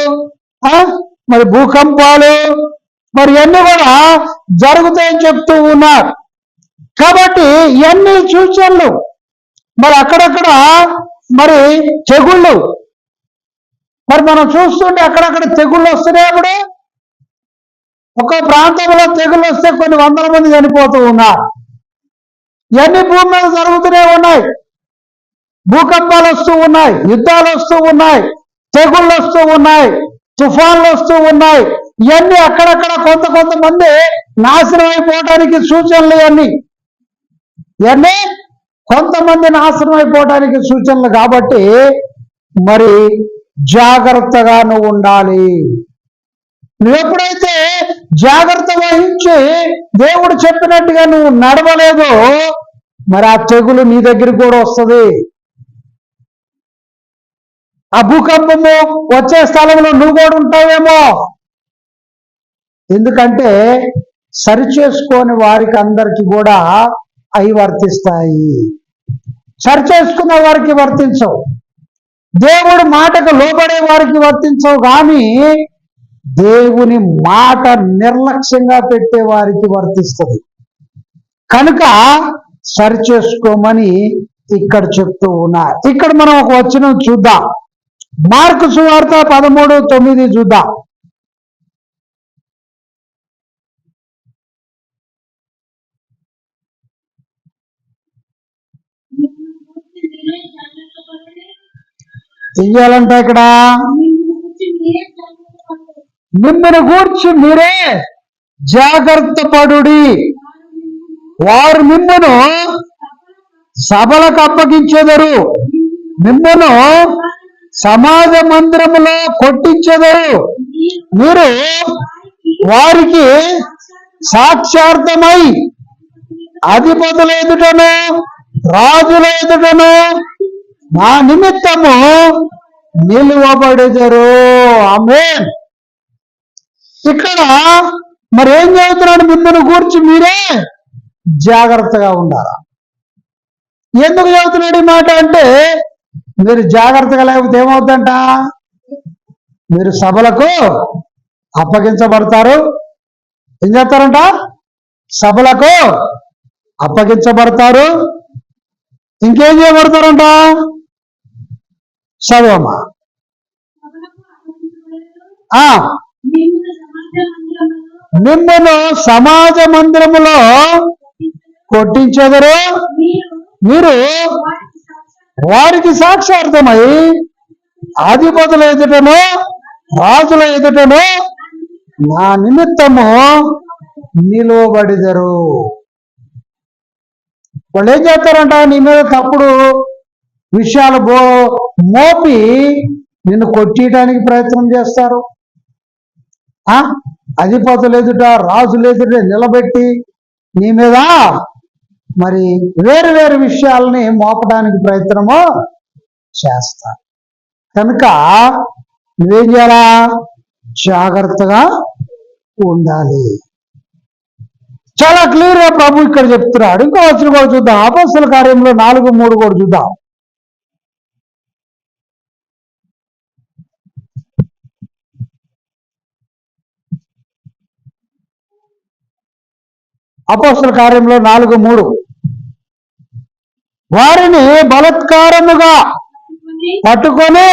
మరి భూకంపాలు, మరి ఇవన్నీ కూడా జరుగుతాయని చెప్తూ ఉన్నారు. కాబట్టి ఇవన్నీ సూచనలు. మరి అక్కడక్కడ మరి తెగుళ్ళు, మరి మనం చూస్తుంటే అక్కడక్కడ తెగుళ్ళు వస్తున్నాయి. అప్పుడు ఒక ప్రాంతంలో తెగుళ్ళు వస్తే కొన్ని వందల మంది చనిపోతూ ఉన్నారు. ఇవన్నీ భూమి మీద జరుగుతూనే ఉన్నాయి. భూకంపాలు వస్తూ ఉన్నాయి, యుద్ధాలు వస్తూ ఉన్నాయి, తెగుళ్ళు వస్తూ ఉన్నాయి, తుఫాన్లు వస్తూ ఉన్నాయి. ఇవన్నీ అక్కడక్కడ కొంతమంది నాశనం అయిపోవటానికి సూచనలు ఇవన్నీ కొంతమంది నాశనం అయిపోవటానికి సూచనలు. కాబట్టి మరి జాగ్రత్తగా నువ్వు ఉండాలి. నువ్వు ఎప్పుడైతే జాగ్రత్త వహించి దేవుడు చెప్పినట్టుగా నువ్వు నడవలేదో మరి ఆ తెగులు నీ దగ్గరికి కూడా వస్తుంది. ఆ భూకంపము వచ్చే స్థలంలో నువ్వు కూడా ఉంటావేమో. ఎందుకంటే సరిచేసుకొని వారికి అందరికి కూడా అవి వర్తిస్తాయి. సరిచేసుకున్న వారికి వర్తించవు, దేవుడి మాటకు లోబడే వారికి వర్తించవు. కానీ దేవుని మాట నిర్లక్ష్యంగా పెట్టే వారికి వర్తిస్తుంది. కనుక సరిచేసుకోమని ఇక్కడ చెప్తూ ఉన్నారు. ఇక్కడ మనం ఒక వచనం చూద్దాం. మార్కు సువార్త 13:9 చూద్దాం. చెయ్యాలంట ఇక్కడ మిమ్మల్ని గూర్చి మీరే జాగ్రత్త పడుడి, వారు మిమ్మను సభలకు అప్పగించెదరు, మిమ్మను సమాజ మందిరములో కొట్టించెదరు, మీరు వారికి సాక్షార్థమై అధిపతుల ఎదుటను రాజుల ఎదుటను నా నిమిత్తము నిలువబడెదరు. ఆమేన్. ఇక్కడ మరి ఏం చెబుతున్నాడు? మిమ్మల్ని గూర్చి మీరే జాగ్రత్తగా ఉండాలా. ఎందుకు చెబుతున్నాడు ఈ మాట అంటే, మీరు జాగ్రత్తగా లేకపోతే ఏమవుతుందంట? మీరు సభలకు అప్పగించబడతారు. ఏం చేస్తారంట? సభలకు అప్పగించబడతారు. ఇంకేం చేయబడతారంట? చదవమ్మా. మిమ్మల్ని సమాజ మందిరములో కొట్టించెదరు, మీరు వారికి సాక్షార్థమై అధిపతుల ఎదుటను రాజుల ఎదుటను నా నిమిత్తము నిలువబడిదరు. వాళ్ళు ఏం చేస్తారంట? నీ మీద తప్పుడు విషయాలు మోపి నిన్ను కొట్టేయడానికి ప్రయత్నం చేస్తారు. అధిపతులు ఎదుట రాజులు ఎదుట నిలబెట్టి నీ మీద మరి వేరు వేరు విషయాలని మోపడానికి ప్రయత్నము చేస్తారు. కనుక నువ్వేం చేయాలా? జాగ్రత్తగా ఉండాలి. చాలా క్లియర్ గా ప్రభు ఇక్కడ చెప్తున్నాడు. ఇంకో వచనం కూడా చూద్దాం. అపోస్తల కార్యంలో 4:3 కూడా చూద్దాం. అపోస్తల కార్యంలో 4:3 వారిని బలత్కారముగా పట్టుకొని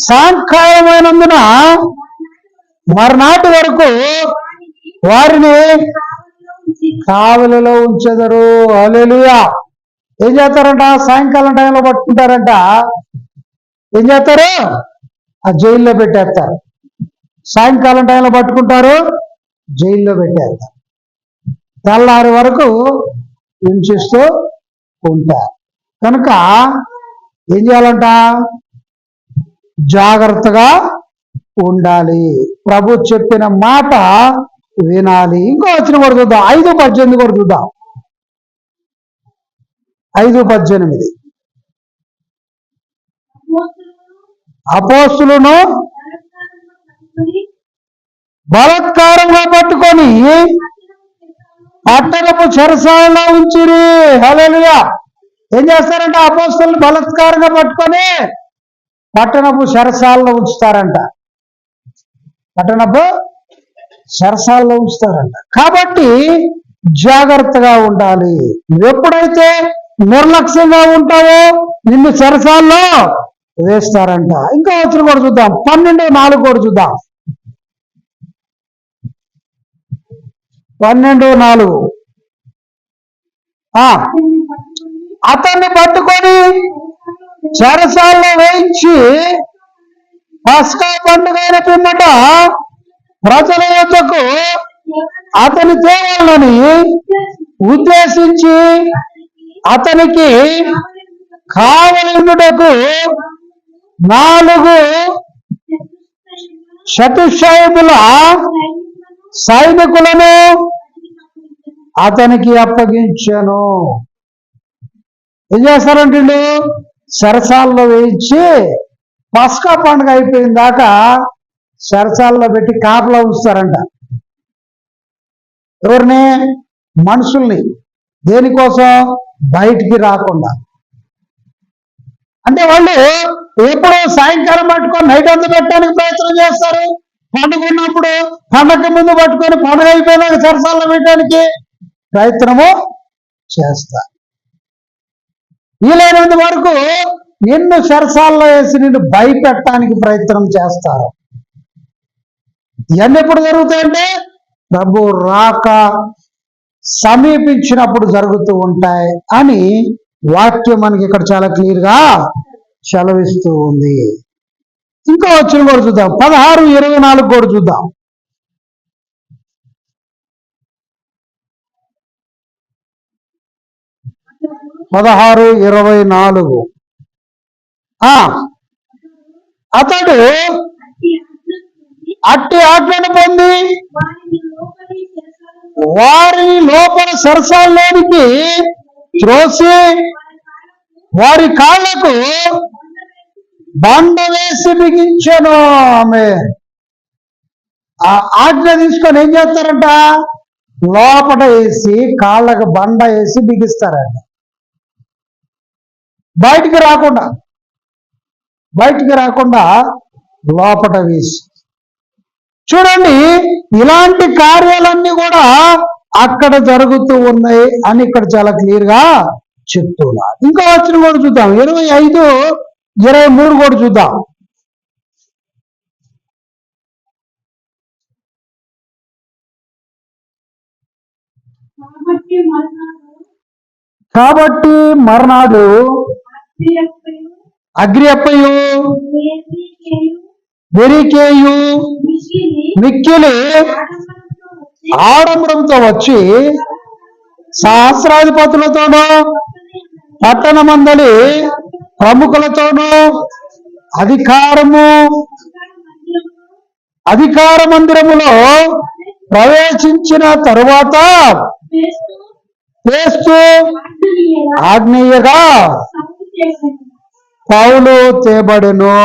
సాంఖ్యమైనందున మర్నాటి వరకు వారిని కావలిలో ఉంచెదరు. హల్లెలూయా. ఏం చేస్తారంట? సాయంకాలం టైంలో పట్టుకుంటారంట. ఏం చేస్తారు? ఆ జైల్లో పెట్టేస్తారు. సాయంకాలం టైంలో పట్టుకుంటారు, జైల్లో పెట్టేస్తారు. తెల్లారి వరకు హింసిస్తూ ఉంటారు. కనుక ఏం చేయాలంట? జాగ్రత్తగా ఉండాలి. ప్రభు చెప్పిన మాట వినాలి. ఇంకో వచనం కూడా చూద్దాం. 5:18 కూడా చూద్దాం. 5:18 అపోస్తులను బలత్కారంగా పట్టుకొని పట్టణపు చెరసాలలో ఉంచిరి. హల్లెలూయా. ఏం చేస్తారంట? అపోస్తులను బలత్కారంగా పట్టుకొని పట్టణపు చెరసాలలో ఉంచుతారంట. పట్టణపు చెరసాలలో ఉంచుతారంట. కాబట్టి జాగ్రత్తగా ఉండాలి. నువ్వెప్పుడైతే నిర్లక్ష్యంగా ఉంటావో నిన్ను చెరసాల్లో వేస్తారంట. ఇంకా వచనం కూడా చూద్దాం. 12:4 కూడా చూద్దాం. 12:4 అతన్ని పట్టుకొని చెరసాల్లో వేయించి పస్కా పండుగ అయిన పిమ్మట ప్రజల యొద్దకు అతని తేవాలని ఉద్దేశించి అతనికి కావలిండుటకు 4 చతుష్టయముల సైనికులను అతనికి అప్పగించాను. ఏం చేస్తారంటే వీళ్ళు సరసాల్లో వేయించి పస్కా పండుగ అయిపోయిన దాకా సరసాల్లో పెట్టి కాపలా ఉంచుతారంట. ఎవరిని? మనుషుల్ని. దేనికోసం? బయటికి రాకుండా. అంటే వాళ్ళు ఎప్పుడు సాయంకాలం పట్టుకొని నైట్ అంతా పెట్టడానికి ప్రయత్నం చేస్తారు. పండుగ ఉన్నప్పుడు పండగ ముందు పట్టుకొని పండుగ అయిపోయినాక సరసాల్లో పెట్టడానికి ప్రయత్నము చేస్తారు. వీలైనంత వరకు నిన్ను సరసాల్లో వేసి నిన్ను భయపెట్టడానికి ప్రయత్నం చేస్తారు. ఇవన్నీ ఎప్పుడు జరుగుతాయంటే ప్రభు రాక సమీపించినప్పుడు జరుగుతూ ఉంటాయి అని వాక్యం మనకి ఇక్కడ చాలా క్లియర్ గా సెలవిస్తూ ఉంది. ఇంకో వచ్చిన కూడా చూద్దాం, 16:24 కూడా చూద్దాం. 16:24 అతడు అట్టి ఆజ్ఞను పొంది వారిని లోపల సరసాల్లోనికి త్రోసి వారి కాళ్లకు బండ వేసి బిగించాను. ఆమె ఆ ఆజ్ఞ తీసుకొని ఏం చేస్తారంట? లోపల వేసి కాళ్ళకు బండ వేసి బిగిస్తారంట. బయటికి రాకుండా లోపల వేసి. చూడండి, ఇలాంటి కార్యాలన్నీ కూడా అక్కడ జరుగుతూ ఉన్నాయి అని ఇక్కడ చాలా క్లియర్ గా చెప్తున్నారు. ఇంకో వచ్చిన కూడా చూద్దాం, 25:23 కూడా చూద్దాం. కాబట్టి మర్నాడు అగ్రియప్పయు బెరికేయు మిక్కిలి ఆడంబరంతో వచ్చి సహస్రాధిపతులతోనూ పట్టణ మందలి ప్రముఖులతోనూ అధికార మందిరములో ప్రవేశించిన తరువాత చేస్తూ ఆగ్నేయగా పౌలు తేబడెను.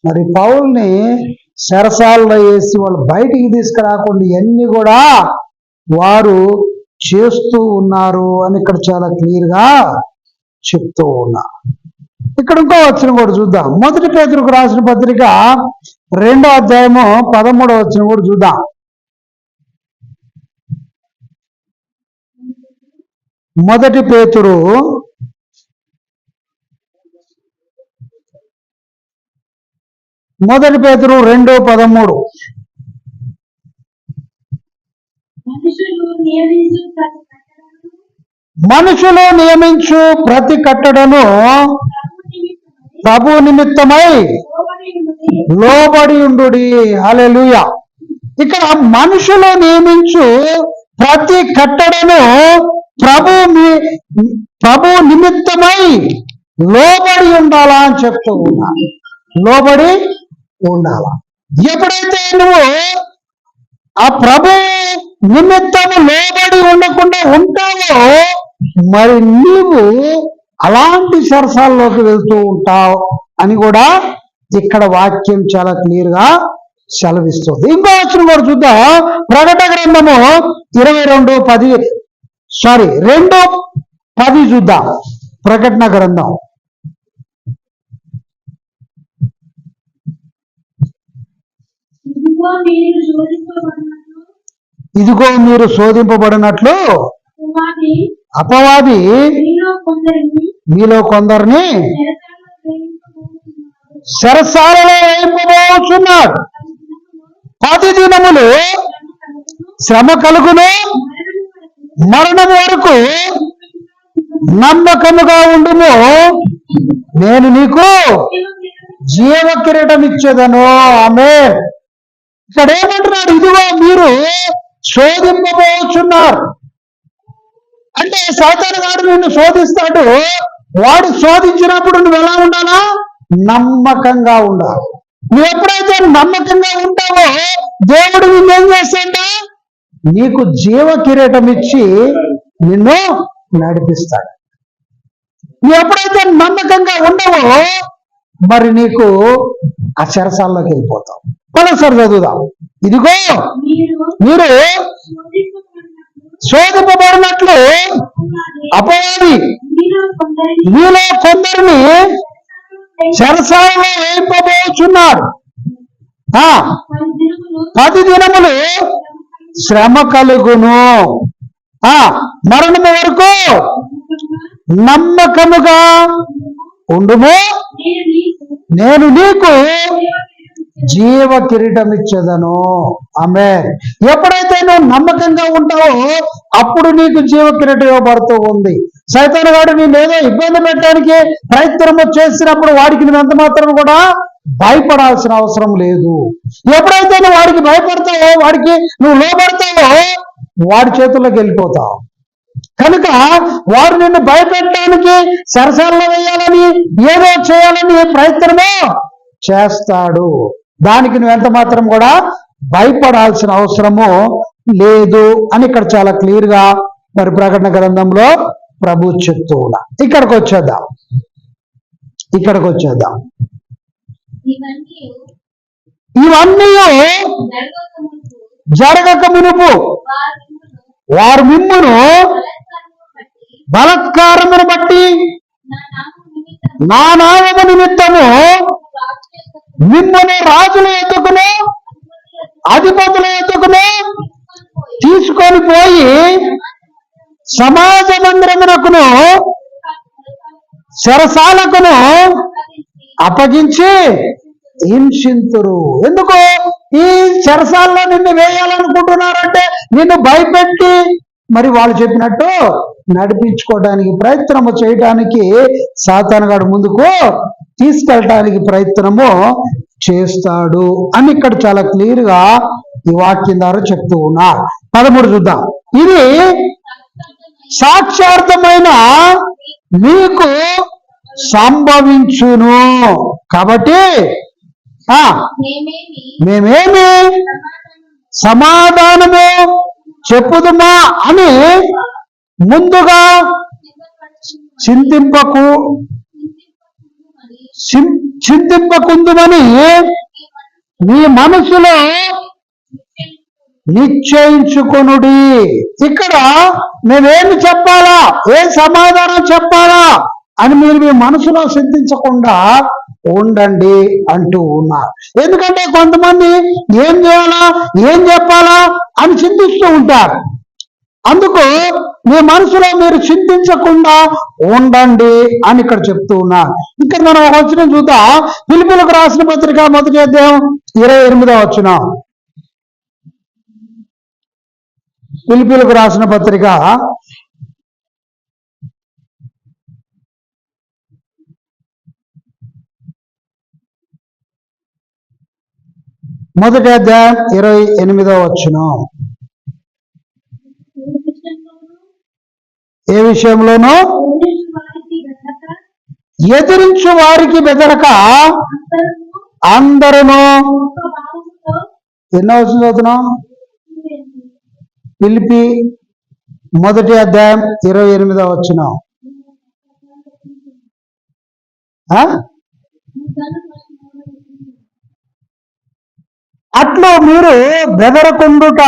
మరి పౌల్ని సరసాల్లో వేసి వాళ్ళు బయటికి తీసుకురాకుండా ఇవన్నీ కూడా వారు చేస్తూ ఉన్నారు అని ఇక్కడ చాలా క్లియర్ గా చెప్తూ ఉన్నారు. ఇక్కడ ఇంకో వచనం కూడా చూద్దాం. 1 పేతురుకు రాసిన పత్రిక 2వ అధ్యాయము 13వ వచనం కూడా చూద్దాం. 1 పేతురు 2:13. మనుషులు నియమించు ప్రతి కట్టడను ప్రభు నిమిత్తమై లోబడి ఉండు. హల్లెలూయా. ఇక్కడ మనుషులు నియమించు ప్రతి కట్టడను ప్రభు నిమిత్తమై లోబడి ఉండాలా అని చెప్తూ ఉన్నా. లోబడి ఉండాలా. ఎప్పుడైతే నువ్వు ఆ ప్రభు నిమిత్తము లోబడి ఉండకుండా ఉంటావో మరి నీవు అలాంటి సరసాల్లోకి వెళ్తూ ఉంటావు అని కూడా ఇక్కడ వాక్యం చాలా క్లియర్ గా సెలవిస్తుంది. ఇంకో వచనం కూడా చూద్దాం. ప్రకటన గ్రంథము 2:10 చూద్దాం. ప్రకటన గ్రంథం ఇదిగో మీరు శోధింపబడినట్లు అపవాది మీలో కొందరిని సరసాలలో వేయింపబోచున్నాడు. 10 దినములు శ్రమ కలుగును, మరణం వరకు నమ్మకముగా ఉండుము, నేను నీకు జీవ కిరీటం ఇచ్చేదను. ఆమె ఇక్కడ ఏమంటున్నాడు? ఇదిగో మీరు శోధింపబోచున్నారు. అంటే సాతాను గాడు నిన్ను శోధిస్తాడు. వాడు శోధించినప్పుడు నువ్వు ఎలా ఉండాలా? నమ్మకంగా ఉండాలి. నువ్వు ఎప్పుడైతే నమ్మకంగా ఉంటావో దేవుడు నిన్నేం చేస్తాడ? నీకు జీవ కిరీటం ఇచ్చి నిన్ను నడిపిస్తాడు. నువ్వు ఎప్పుడైతే నమ్మకంగా ఉండవో మరి నీకు ఆ చెరసాల్లోకి వెళ్ళిపోతావు. మరోసారి చదువుదాం. ఇదిగో మీరు శోధింపబడినట్లు అపవాది మీలో కొందరిని చెరసాలలో వేయింపబోచున్నాడు. 10 దినములు శ్రమ కలుగును. మరణము వరకు నమ్మకముగా ఉండుము, నేను నీకు జీవ కిరీటం ఇచ్చేదను. ఆమె ఎప్పుడైతే నువ్వు నమ్మకంగా ఉంటావో అప్పుడు నీకు జీవ కిరీటం ఇవ్వబడుతూ ఉంది. సైతాను వాడు నేను ఏదో ఇబ్బంది పెట్టడానికి ప్రయత్నం చేసినప్పుడు వాడికి నువ్వు ఎంత మాత్రం కూడా భయపడాల్సిన అవసరం లేదు. ఎప్పుడైతే నువ్వు వాడికి భయపడతావో, వాడికి నువ్వు లోబడతావో వాడి చేతుల్లోకి వెళ్ళిపోతావు. కనుక వాడు నిన్ను భయపెట్టడానికి, సరసాల్లో వేయాలని, ఏదో చేయాలని ప్రయత్నమో చేస్తాడు. దానికి నువ్వు ఎంత మాత్రం కూడా భయపడాల్సిన అవసరము లేదు అని ఇక్కడ చాలా క్లియర్ గా మరి ప్రకటన గ్రంథంలో ప్రభు చెప్తూ ఉన్నా. ఇక్కడికి వచ్చేద్దాం. ఇవన్నీ జరగక మునుపు వారు మిమ్మును బలత్కారమును బట్టి నా నామము నిమిత్తము మిమ్మల్ని రాజుల ఎత్తుకును అధిపతుల ఎత్తుకును తీసుకొని పోయి సమాజ మందిరమునకును చెరసాలకును అప్పగించి హింసింతురు. ఎందుకు? ఈ చెరసాల్లో నిన్ను వేయాలనుకుంటున్నారంటే నిన్ను భయపెట్టి మరి వాళ్ళు చెప్పినట్టు నడిపించుకోవడానికి ప్రయత్నము చేయటానికి సాతాను గాడు ముందుకు తీసుకెళ్ళటానికి ప్రయత్నము చేస్తాడు అని ఇక్కడ చాలా క్లియర్ గా ఈ వాక్యం ద్వారా చెప్తూ ఉన్నారు. 13 చూద్దాం. ఇది సాక్షార్థమైన మీకు సంభవించును కాబట్టి మేమేమి సమాధానము చెప్పుదుమా అని ముందుగా చింతింపకుందుమని మీ మనసులో నిశ్చయించుకొనుడి. ఇక్కడ మేమేమి చెప్పాలా, ఏం సమాధానం చెప్పాలా అని మీరు మీ మనసులో చింతించకుండా ఉండండి అంటూ ఉన్నారు. ఎందుకంటే కొంతమంది ఏం చేయాలా, ఏం చెప్పాలా అని చింతిస్తూ ఉంటారు. అందుకు మీ మనసులో మీరు చింతించకుండా ఉండండి అని ఇక్కడ చెప్తూ ఉన్నారు. ఇక్కడ మనం వచనం చూద్దాం. ఫిలిప్పీయులకు రాసిన పత్రిక 1వ అధ్యాయం 28వ వచనం. ఫిలిప్పీయులకు రాసిన పత్రిక 1వ అధ్యాయం 28వ వచనం. ఏ విషయంలోనూ ఎదిరించు వారికి బెదరక అందరూ ఎన్నో వచనం చదువుతున్నాం? ఫిలిప్పీ 1వ అధ్యాయం 28వ వచనం. అట్లు మీరు బెదరకుండుట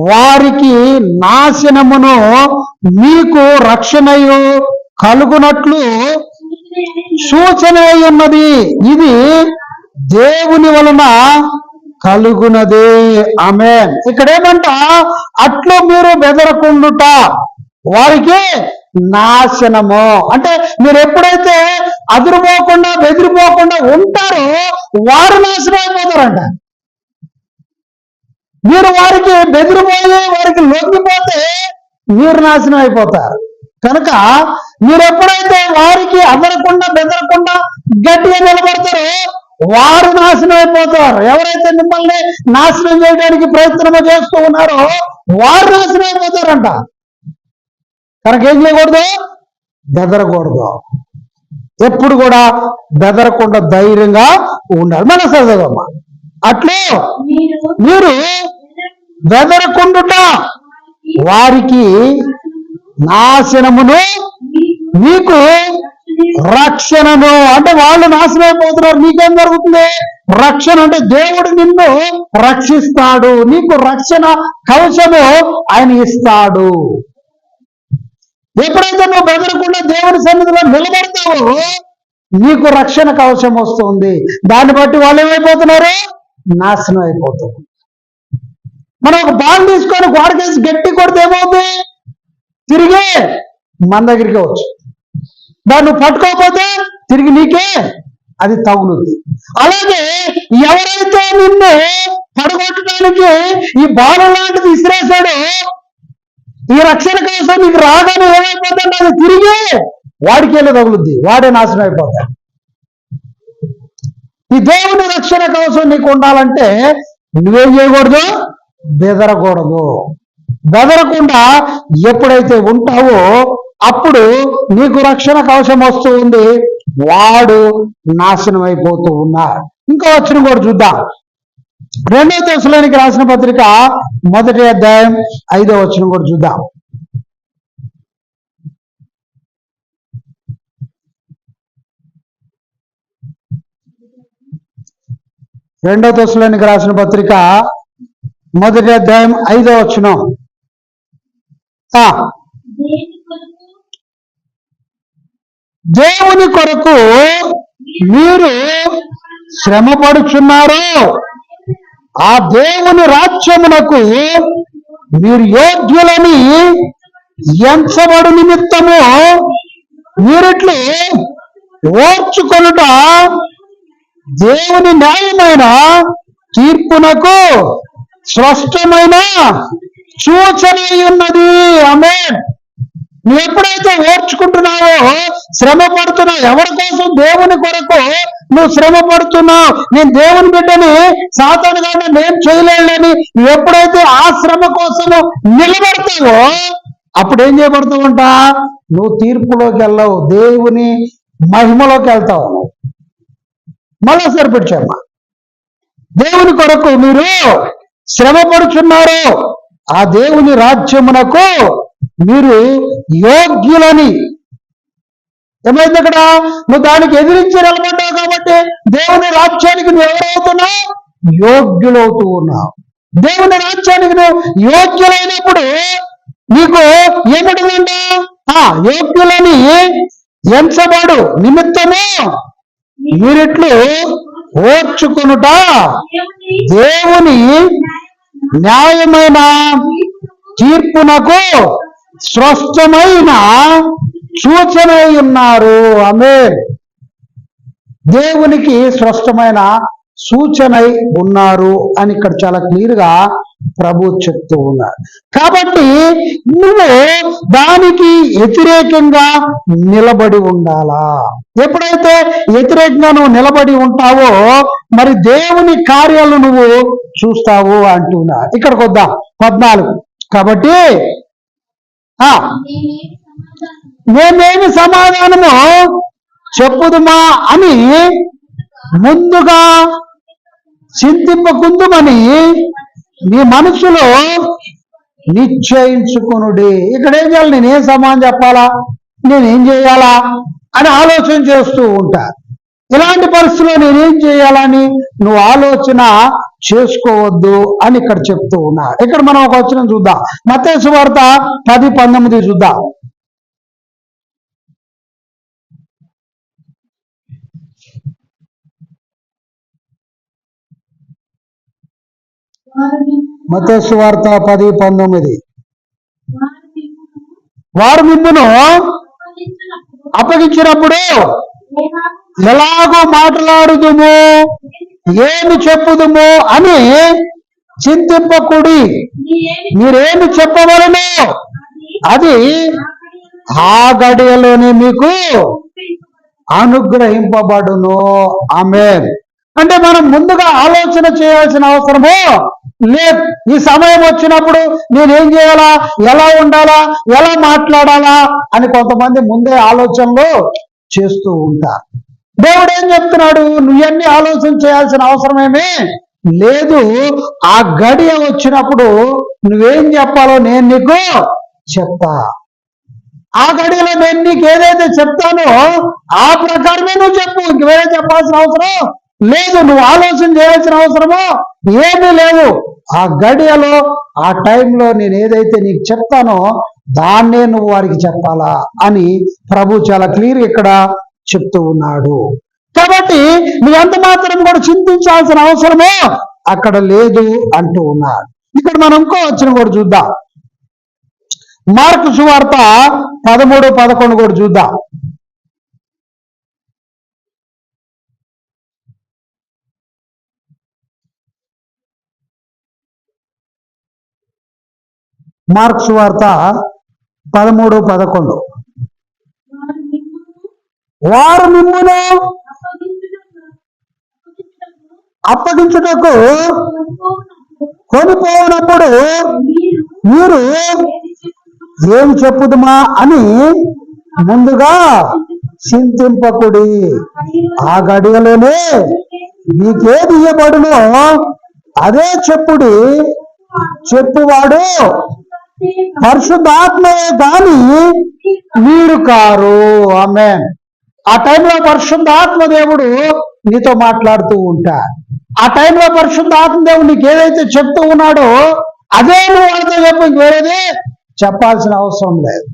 వారికి నాశనమును మీకు రక్షణయు కలుగునట్లు సూచన ఉన్నది. ఇది దేవుని వలన కలుగునదే. ఆమేన్. ఇక్కడేమంట? అట్లు మీరు బెదరకుండుట వారికి నాశనము. అంటే మీరు ఎప్పుడైతే అదిరిపోకుండా బెదిరిపోకుండా ఉంటారో వారు నాశనం అయిపోతారంట. మీరు వారికి బెదిరిపోయి వారికి లొంగిపోతే మీరు నాశనం అయిపోతారు. కనుక మీరు ఎప్పుడైతే వారికి అదరకుండా బెదరకుండా గట్టిగా నిలబడతారో వారు నాశనం అయిపోతారు. ఎవరైతే మిమ్మల్ని నాశనం చేయడానికి ప్రయత్నం చేస్తూ ఉన్నారో వారు నాశనం అయిపోతారంట. కనుక ఏం చేయకూడదు? బెదరకూడదు. ఎప్పుడు కూడా బెదరకుండా ధైర్యంగా ఉండాలి. మన చదవమ్మా. అట్లు మీరు బెదరకుండుట వారికి నాశనమును మీకు రక్షణను. అంటే వాళ్ళు నాశనం అయిపోతున్నారు, నీకేం జరుగుతుంది? రక్షణ. అంటే దేవుడు నిన్ను రక్షిస్తాడు, నీకు రక్షణ కవచము ఆయన ఇస్తాడు. ఎప్పుడైతే నువ్వు బెదరకుండా దేవుని సన్నిధిలో నిలబడతావో నీకు రక్షణ కవచం వస్తుంది. దాన్ని బట్టి వాళ్ళు ఏమైపోతున్నారు? నాశనం అయిపోతారు. మనం ఒక బాల్ తీసుకొని గోడకేసి గట్టి కొడితే ఏమవుతుంది? తిరిగి మన దగ్గరికి వచ్చు. దాన్ని పట్టుకోకపోతే తిరిగి నీకే అది తగులుతుంది. అలాగే ఎవరైతే నిన్ను పడగొట్టడానికి ఈ బాలు లాంటిది విసిరేశాడో ఈ రక్షణ కోసం నీకు రాగానే ఏమైపోతుంటే అది తిరిగి వాడికి వెళ్ళి తగులుద్ది, వాడే నాశనం అయిపోతాడు. ఈ దేవుని రక్షణ కోసం నీకు ఉండాలంటే నువ్వేం చేయకూడదు? బెదరకూడదు. బెదరకుండా ఎప్పుడైతే ఉంటావో అప్పుడు నీకు రక్షణ కవచం వస్తూ ఉంది, వాడు నాశనం అయిపోతూ ఉన్నాడు. ఇంకో వచనం కూడా చూద్దాం. 2 తెస్సలోనికి రాసిన పత్రిక 1వ అధ్యాయం 5వ వచనం కూడా చూద్దాం. 2 తెస్సలోనికి రాసిన పత్రిక 1వ అధ్యాయం 5వ వచనం. దేవుని కొరకు మీరు శ్రమపడుచున్నారు, ఆ దేవుని రాజ్యమునకు మీరు యోగ్యులని ఎంచబడు నిమిత్తము మీరిట్లు ఓర్చుకొనుట దేవుని న్యాయమైన తీర్పునకు స్పష్టమైన సూచన ఉన్నది. ఆమేన్. నువ్వు ఎప్పుడైతే ఓర్చుకుంటున్నావో, శ్రమ పడుతున్నావు, ఎవరి కోసం? దేవుని కొరకు నువ్వు శ్రమ పడుతున్నావు. నేను దేవుని బిడ్డని, సాతాను గాని నేను చేయలేనని నువ్వు ఎప్పుడైతే ఆ శ్రమ కోసము నిలబడతావో అప్పుడు ఏం చేయబడతావంట? నువ్వు తీర్పులోకి వెళ్ళవు, దేవుని మహిమలోకి వెళ్తావు. మళ్ళా సరిపెట్టామ్మా. దేవుని కొరకు మీరు శ్రమ పడుచున్నారు, ఆ దేవుని రాజ్యమునకు మీరు యోగ్యులని. ఏమైంది అక్కడ? నువ్వు దానికి ఎదిరించి నిలబడ్డావు కాబట్టి దేవుని రాజ్యానికి నువ్వు ఎవరవుతున్నావు? యోగ్యులవుతూ ఉన్నావు. దేవుని రాజ్యానికి నువ్వు యోగ్యులైనప్పుడు నీకు ఏమిటంటే యోగ్యులని ఎంచబడు నిమిత్తము మీరిట్లు ఓర్చుకొనుట దేవుని న్యాయమైన తీర్పునకు స్పష్టమైన సూచన ఉన్నారు. ఆమేన్. దేవునికి స్పష్టమైన సూచనై ఉన్నారు అని ఇక్కడ చాలా క్లియర్ గా ప్రభు చెప్తూ ఉన్నారు. కాబట్టి నువ్వు దానికి వ్యతిరేకంగా నిలబడి ఉండాలా. ఎప్పుడైతే వ్యతిరేకంగా నువ్వు నిలబడి ఉంటావో మరి దేవుని కార్యాలు నువ్వు చూస్తావు అంటున్నా. ఇక్కడికి వద్దాం 14. కాబట్టి మేమేమి సమాధానము చెప్పుదుమా అని ముందుగా చింతింపకుందుమని మీ మనసులో నిశ్చయించుకొనుడి. ఇక్కడ ఏం చేయాలి? నేనేం సమాధానం చెప్పాలా, నేనేం చేయాలా అని ఆలోచన చేస్తూ ఉంటా. ఇలాంటి పరిస్థితుల్లో నేనేం చేయాలని నువ్వు ఆలోచన చేసుకోవద్దు అని ఇక్కడ చెప్తూ ఉన్నా. ఇక్కడ మనం ఒక వచనం చూద్దాం. మత్తయి సువార్త 10:19 చూద్దాం. మత్తయి సువార్త 10:19. వారు మిమ్మును అప్పగించినప్పుడు ఎలాగో మాట్లాడుదుము, ఏమి చెప్పుదుము అని చింతింపకుడి. మీరేమి చెప్పవలనో అది ఆ గడియలోనే మీకు అనుగ్రహింపబడును. ఆమేన్. అంటే మనం ముందుగా ఆలోచన చేయాల్సిన అవసరము లేదు. ఈ సమయం వచ్చినప్పుడు నేనేం చేయాలా, ఎలా ఉండాలా, ఎలా మాట్లాడాలా అని కొంతమంది ముందే ఆలోచనలు చేస్తూ ఉంటారు. దేవుడు ఏం చెప్తున్నాడు, నువ్వన్నీ ఆలోచన చేయాల్సిన అవసరమేమీ లేదు. ఆ గడియ వచ్చినప్పుడు నువ్వేం చెప్పాలో నేను నీకు చెప్తా. ఆ గడియలో నేను నీకు ఏదైతే చెప్తానో ఆ ప్రకారమే నువ్వు చెప్పు. ఇంక వేరే చెప్పాల్సిన అవసరం లేదు. నువ్వు ఆలోచన చేయాల్సిన అవసరమో ఏమీ లేదు. ఆ గడియలో ఆ టైంలో నేను ఏదైతే నీకు చెప్తానో దాన్నే నువ్వు వారికి చెప్పాలా అని ప్రభు చాలా క్లియర్ ఇక్కడ చెప్తూ ఉన్నాడు. కాబట్టి నువ్వెంత మాత్రం కూడా చింతించాల్సిన అవసరమో అక్కడ లేదు అంటూ ఉన్నాడు. ఇక్కడ మనం ఇంకో వచనం కూడా చూద్దాం. మార్కు సువార్త 13-11 కూడా చూద్దాం. మార్కు సువార్త 13-11. వారు మిమ్మును అప్పగించుటకు కొనిపోయినప్పుడు మీరు ఏం చెప్పుదుమా అని ముందుగా చింతింపకుడి. ఆ గడియలోనే మీకేది ఇయ్యబడునో అదే చెప్పుడి. చెప్పువాడు పరిశుద్ధాత్మయే గాని మీరు కారు. ఆమేన్. ఆ టైంలో పరిశుద్ధాత్మ దేవుడు నీతో మాట్లాడుతూ ఉంటాడు. ఆ టైంలో పరిశుద్ధాత్మ దేవుడు నీకు ఏదైతే చెప్తూ ఉన్నాడో అదే నువ్వు వాళ్ళతో చెప్పు. ఇంకేది చెప్పాల్సిన అవసరం లేదు.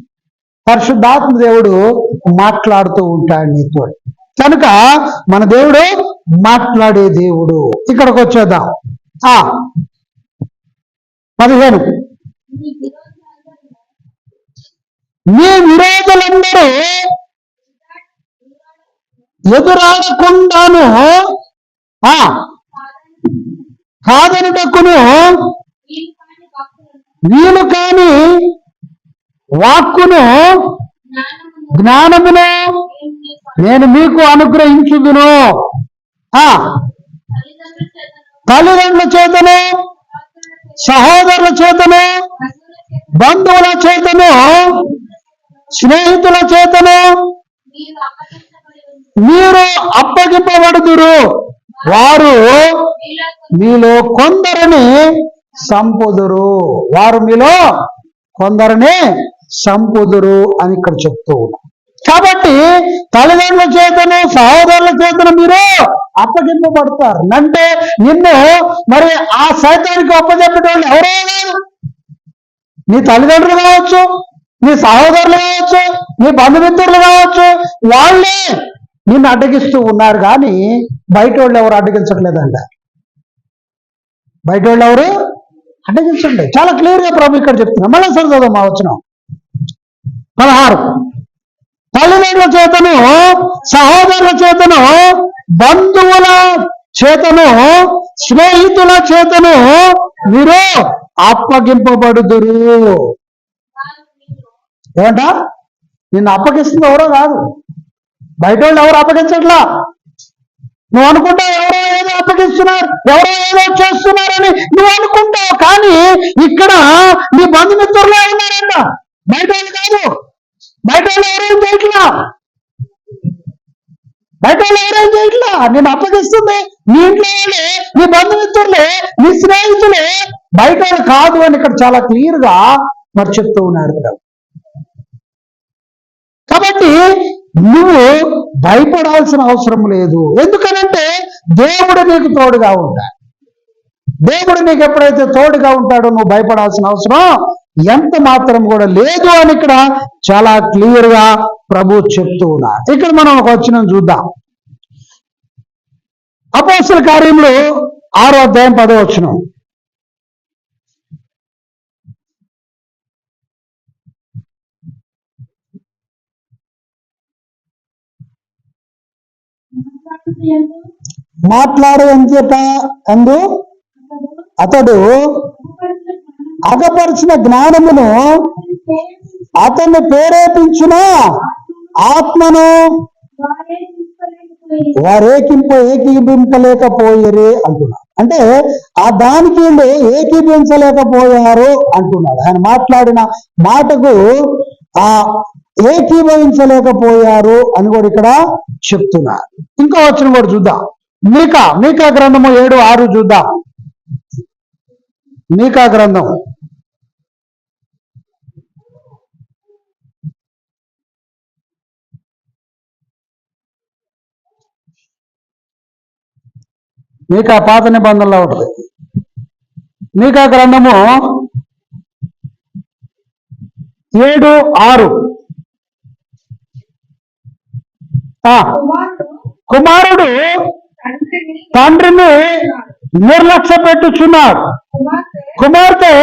పరిశుద్ధాత్మ దేవుడు మాట్లాడుతూ ఉంటాడు నీతో. కనుక మన దేవుడు మాట్లాడే దేవుడు. ఇక్కడికి వచ్చేద్దాం. 15. మీ విరోధులందరూ ఎదురాడకుండాను కాదనుటకును వీలు కాని వాక్కును జ్ఞానమును నేను మీకు అనుగ్రహించుదును. తల్లిదండ్రుల చేతను, సహోదరుల చేతను, బంధువుల చేతను, స్నేహితుల చేతను మీరు అప్పగింపబడుదురు. వారు మీలో కొందరిని సంపుదురు. వారు మీలో కొందరిని సంపుదురు అని ఇక్కడ చెప్తూ ఉన్నారు. కాబట్టి తల్లిదండ్రుల చేతను, సహోదరుల చేతను మీరు అప్పగింపబడతారు. అంటే నిన్ను మరి ఆ సైతానికి అప్పచెప్పేటోళ్ళు ఎవరో లేదు. నీ తల్లిదండ్రులు కావచ్చు, నీ సహోదరులు కావచ్చు, నీ బంధుమిత్రులు కావచ్చు, వాళ్ళే నిన్ను అడ్డగిస్తూ ఉన్నారు. కానీ బయట వాళ్ళు ఎవరు అడ్డగించట్లేదంట. బయట వాళ్ళు ఎవరు అడ్డగించండి. చాలా క్లియర్ గా ప్రభు ఇక్కడ చెప్తున్నా. మళ్ళీ సరి చదువు మా వచనం 16. తల్లిదండ్రుల చేతను, సహోదరుల చేతను, బంధువుల చేతను, స్నేహితుల చేతను మీరు అప్పగింపబడుదురు. ఏమంట? నిన్ను అప్పగిస్తుంది ఎవరో కాదు. బయట వాళ్ళు ఎవరు అప్పగించట్లా. నువ్వు అనుకుంటావు ఎవరో ఏదో అప్పగిస్తున్నారు, ఎవరో ఏదో చేస్తున్నారని నువ్వు అనుకుంటావు. కానీ ఇక్కడ నీ బంధుమిత్రులే ఉన్నారంట, బయట వాళ్ళు కాదు. బయట వాళ్ళు ఎవరేం చేయట్లా. బయట వాళ్ళు ఎవరేం చేయట్లా. నేను అప్పగిస్తుంది నీ ఇంట్లో వాళ్ళే, నీ బంధుమిత్రులే, నీ స్నేహితులే, బయట వాళ్ళు కాదు అని ఇక్కడ చాలా క్లియర్ గా మరి చెప్తూ ఉన్నాడు. కాబట్టి నువ్వు భయపడాల్సిన అవసరం లేదు. ఎందుకనంటే దేవుడు నీకు తోడుగా ఉంటాడు. దేవుడు నీకు ఎప్పుడైతే తోడుగా ఉంటాడో నువ్వు భయపడాల్సిన అవసరం ఎంత మాత్రం కూడా లేదు అని ఇక్కడ చాలా క్లియర్ గా ప్రభు చెప్తూ ఉన్నారు. ఇక్కడ మనం ఒక వచనం చూద్దాం. అపోస్తల కార్యములు 6వ అధ్యాయం 10వ వచనం. మాట్లాడే అందు అతడు అగపరిచిన జ్ఞానమును అతన్ని ప్రేరేపించిన ఆత్మను ఏకీభింపలేకపోయారే అంటున్నాడు. అంటే ఆ దానికి వీళ్ళు ఏకీభించలేకపోయారు అంటున్నాడు. ఆయన మాట్లాడిన మాటకు ఆ ఏకీభవించలేకపోయారు అని కూడా ఇక్కడ చెప్తున్నారు. ఇంకో వచనం కూడా చూద్దాం. మీకా గ్రంథము 7:6 చూద్దాం. మీకా గ్రంథం 7:6 పాత నిబంధనలో ఉంటుంది. మీకా గ్రంథము 7:6 కుమారుడు తండ్రిని నిర్లక్ష్య పెట్టుచున్నాడు, కుమార్తె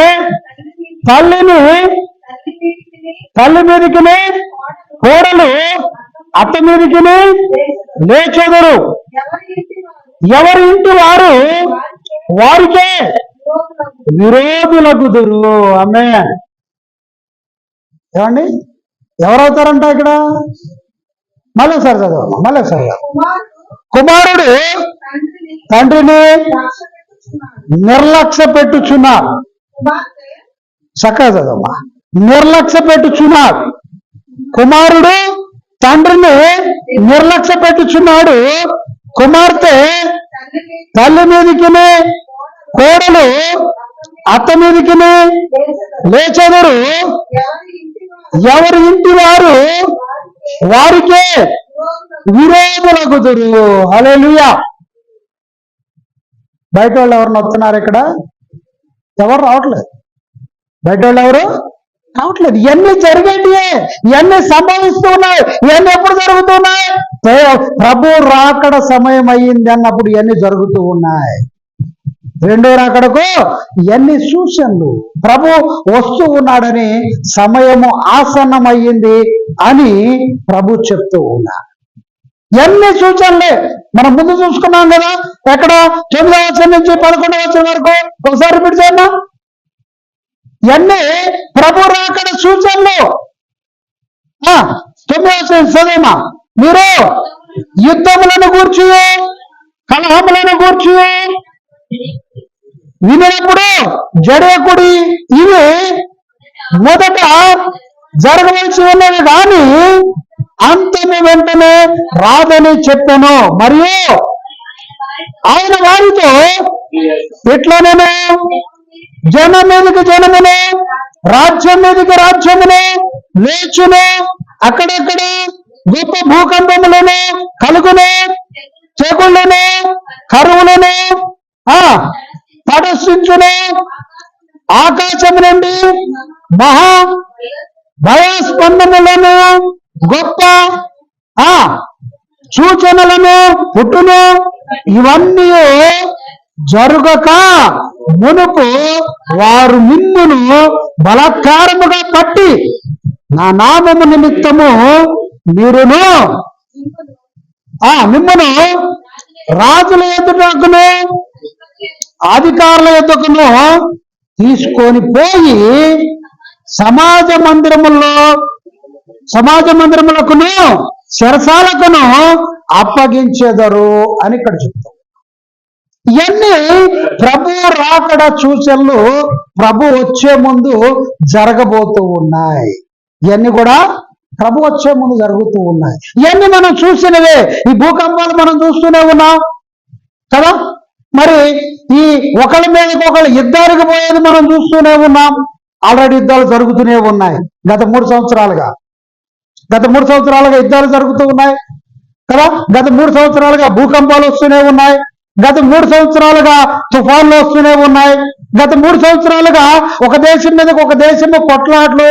తల్లి మీదికి కోడలు అత్త మీదికి లేచెదరు. ఎవరి ఇంటి వారు వారికే విరోధులగుదురు. ఆమె ఏమండి, ఎవరవుతారంట ఇక్కడ? మళ్ళీసారి చదవమ్మా, మళ్ళీసారి. కుమారుడు తండ్రిని నిర్లక్ష్య పెట్టుచున్నాడు. చక్కగా చదవమ్మా. నిర్లక్ష్య పెట్టుచున్నాడు. కుమారుడు తండ్రిని నిర్లక్ష్య పెట్టుచున్నాడు, కుమార్తె తల్లి మీదికి కోడలు అత్త మీదికి లేచెదరు. ఎవరి ఇంటి వారు వారికే విరోధులగుదురు. హల్లెలూయా. బయట వాళ్ళు ఎవరిని వస్తున్నారు? ఇక్కడ ఎవరు రావట్లేదు. బయట వాళ్ళు ఎవరు రావట్లేదు. ఇవన్నీ జరిగేటివే, ఇవన్నీ సంభవిస్తూ ఉన్నాయి. ఇవన్నీ ఎప్పుడు జరుగుతున్నాయి? ప్రభు రాకడ సమయం అయ్యింది అన్నప్పుడు ఇవన్నీ జరుగుతూ ఉన్నాయి. రెండో రాకడకు ఇవన్నీ సూచనలు. ప్రభు వస్తూ ఉన్నాడని, సమయము ఆసన్నమయ్యింది అని ప్రభు చెప్తూ ఉన్నాడు. ఎన్ని సూచనలే మనం ముందు చూసుకున్నాం కదా. ఎక్కడ 9వ వచనం నుంచి 11వ వచనం వరకు ఒకసారి రిపీట్ చేయమ్మా. ఇవన్నీ ప్రభు రాకడ సూచనలు. 9వ వచనం చదివమ్మా. మీరు యుద్ధములను గూర్చి కలహములను గూర్చి వినినప్పుడు జడయకుడి, ఇవి మొదట జరగవలసి ఉన్నది కానీ అంతము వెంటనే రాదని చెప్పాను. మరియు ఆయన వారితో ఎట్లనను జనం మీదకి జనమును, రాజ్యం మీదకి రాజ్యమును లేచును. అక్కడక్కడ గొప్ప భూకంపములను కలుగును, తెగుళ్ళను, కరువులను ప్రదర్శించును. ఆకాశము నుండి మహా భయస్పందములను, గొప్ప సూచనలను పుట్టును. ఇవన్నీ జరుగక మునుపు వారు మిమ్మును బలాత్కారముగా పట్టి నా నామము నిమిత్తము మీరును మిమ్మును రాజుల ఎదుటకును అధికారుల ఎదుటకును తీసుకొని పోయి సమాజ మందిరములకును చెరసాలకును అప్పగించెదరు అని ఇక్కడ చెప్తాం. ఇవన్నీ ప్రభు రాకడ సూచనలు ప్రభు వచ్చే ముందు జరగబోతూ ఉన్నాయి. ఇవన్నీ కూడా ప్రభు వచ్చే ముందు జరుగుతూ ఉన్నాయి. ఇవన్నీ మనం చూసినవే. ఈ భూకంపాలు మనం చూస్తూనే ఉన్నాం కదా. మరి ఈ ఒకరి మీదకి ఒకరు యుద్ధానికి పోయేది మనం చూస్తూనే ఉన్నాం. ఆల్రెడీ యుద్ధాలు జరుగుతూనే ఉన్నాయి. గత 3 సంవత్సరాలుగా యుద్ధాలు జరుగుతూ ఉన్నాయి కదా. గత 3 సంవత్సరాలుగా భూకంపాలు వస్తూనే ఉన్నాయి. గత 3 సంవత్సరాలుగా తుఫాన్లు వస్తూనే ఉన్నాయి. గత 3 సంవత్సరాలుగా ఒక దేశం మీదకి ఒక దేశము కొట్లాట్లు,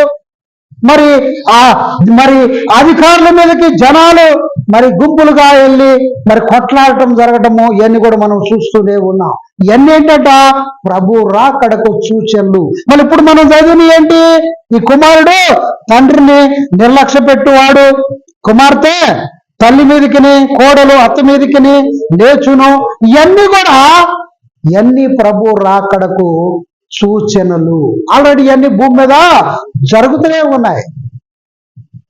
మరి అధికారుల మీదకి జనాలు మరి గుంపులుగా వెళ్ళి మరి కొట్లాడటం జరగటము, ఇవన్నీ కూడా మనం చూస్తూనే ఉన్నాం. ఇవన్నీ ఏంటంట? ప్రభు రాకడకు సూచనలు. మరి ఇప్పుడు మనం చదివిన ఏంటి? ఈ కుమారుడు తండ్రిని నిర్లక్ష్య పెట్టువాడు, కుమార్తె తల్లి మీదకిని, కోడలు అత్త మీదకిని లేచును. ఇవన్నీ ప్రభు రాకడకు సూచనలు. ఆల్రెడీ ఇవన్నీ భూమి మీద జరుగుతూనే ఉన్నాయి.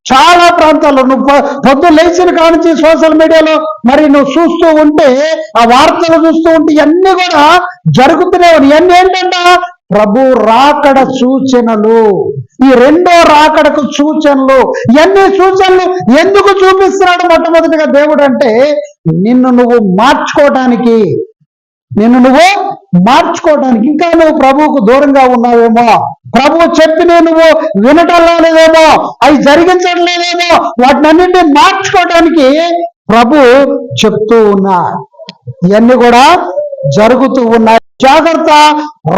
చాలా ప్రాంతాల్లో నువ్వు పొద్దున్న లేచిన కానించి సోషల్ మీడియాలో మరి నువ్వు చూస్తూ ఉంటే, ఆ వార్తలు చూస్తూ ఉంటే ఇవన్నీ కూడా జరుగుతూనే ఉన్నాయి. ఇవన్నీ ఏంటంట? ప్రభు రాకడ సూచనలు. ఈ రెండో రాకడకు సూచనలు. ఇవన్నీ సూచనలు ఎందుకు చూపిస్తున్నాడు మొట్టమొదటిగా దేవుడు అంటే, నిన్ను నువ్వు మార్చుకోవటానికి. ఇంకా నువ్వు ప్రభువుకు దూరంగా ఉన్నావేమో, ప్రభువు చెప్పిన నువ్వు వినటం లేదేమో, అవి జరిగించడం లేదేమో, వాటిని అన్నింటినీ మార్చుకోవడానికి ప్రభు చెప్తూ ఉన్నా. ఇవన్నీ కూడా జరుగుతూ ఉన్నాయి. జాగ్రత్త,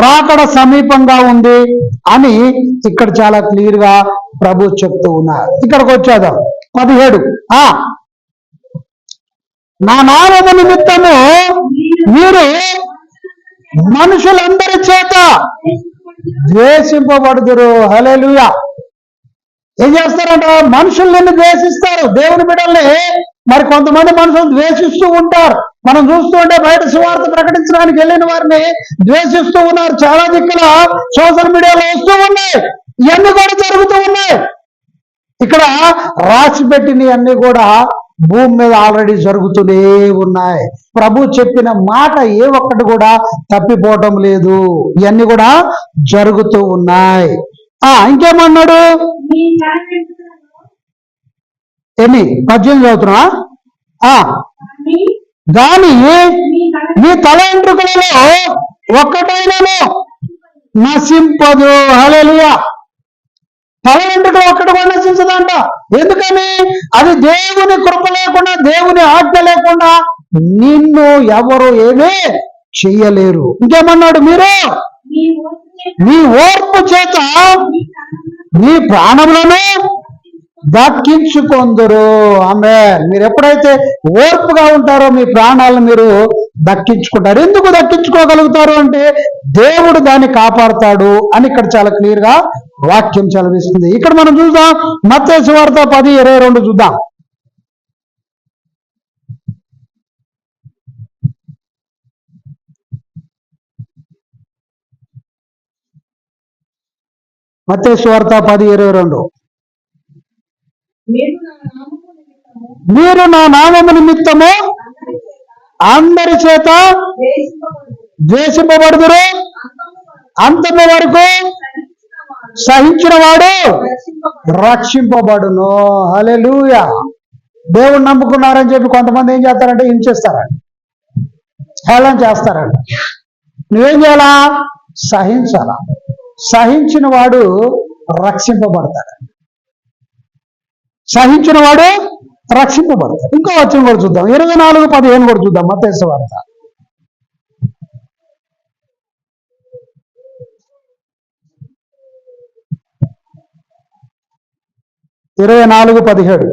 రాకడ సమీపంగా ఉంది అని ఇక్కడ చాలా క్లియర్ గా ప్రభు చెప్తూ ఉన్నారు. ఇక్కడికి వచ్చేద్దాం 17. నా నామము నిమిత్తము మీరు మనుషులందరి చేత ద్వేషింపబడుదురు. హల్లెలూయా. ఏం చేస్తారంట? మనుషులు నిన్ను ద్వేషిస్తారు. దేవుని బిడ్డల్ని మరి కొంతమంది మనుషులు ద్వేషిస్తూ ఉంటారు. మనం చూస్తూ ఉంటే బయట సువార్త ప్రకటించడానికి వెళ్ళిన వారిని ద్వేషిస్తూ ఉన్నారు. చాలా దిక్కుల సోషల్ మీడియాలో వస్తూ ఉన్నాయి. ఇవన్నీ కూడా జరుగుతూ ఉన్నాయి. ఇక్కడ రాసి పెట్టినవన్నీ కూడా భూమి మీద ఆల్రెడీ జరుగుతూనే ఉన్నాయి. ప్రభు చెప్పిన మాట ఏ ఒక్కటి కూడా తప్పిపోవటం లేదు. ఇవన్నీ కూడా జరుగుతూ ఉన్నాయి. ఇంకేమన్నాడు? 18 చదువుతున్నా. గాని మీ తల వెంట్రుకలలో ఒక్కటైనను నశింపదు. హల్లెలూయా. తల వెంట్రుకలు ఒక్కటి కూడా నశించదంట. ఎందుకని? అది దేవుని కృప లేకుండా, దేవుని ఆజ్ఞ లేకుండా నిన్ను ఎవరు ఏమీ చెయ్యలేరు. ఇంకేమన్నాడు? మీరు మీ ఓర్పు చేత మీ ప్రాణములను దక్కించుకొందురు. మీరు ఎప్పుడైతే ఓర్పుగా ఉంటారో మీ ప్రాణాలను మీరు దక్కించుకుంటారు. ఎందుకు దక్కించుకోగలుగుతారు అంటే, దేవుడు దాన్ని కాపాడుతాడు అని ఇక్కడ చాలా క్లియర్ గా వాక్యం చదివిస్తుంది. ఇక్కడ మనం చూద్దాం, మత్తయి సువార్త 10:22 చూద్దాం. మత్తయి సువార్త 10:22. మీరు నా నామము నిమిత్తము అందరి చేత ద్వేషింపబడుదురు, అంతము వరకు సహించిన వాడు రక్షింపబడును. హల్లెలూయా. దేవుడు నమ్ముకున్నారని చెప్పి కొంతమంది ఏం చేస్తారంటే హింసిస్తారండి, హేళన చేస్తారండి. నువ్వేం చేయాలా? సహించాలా. సహించిన వాడు రక్షింపబడతాడు. సహించిన వాడు రక్షింపబడతాడు. ఇంకో వచనం కూడా చూద్దాం, 24:15 కూడా చూద్దాం. మత్తయి సువార్త 24:17.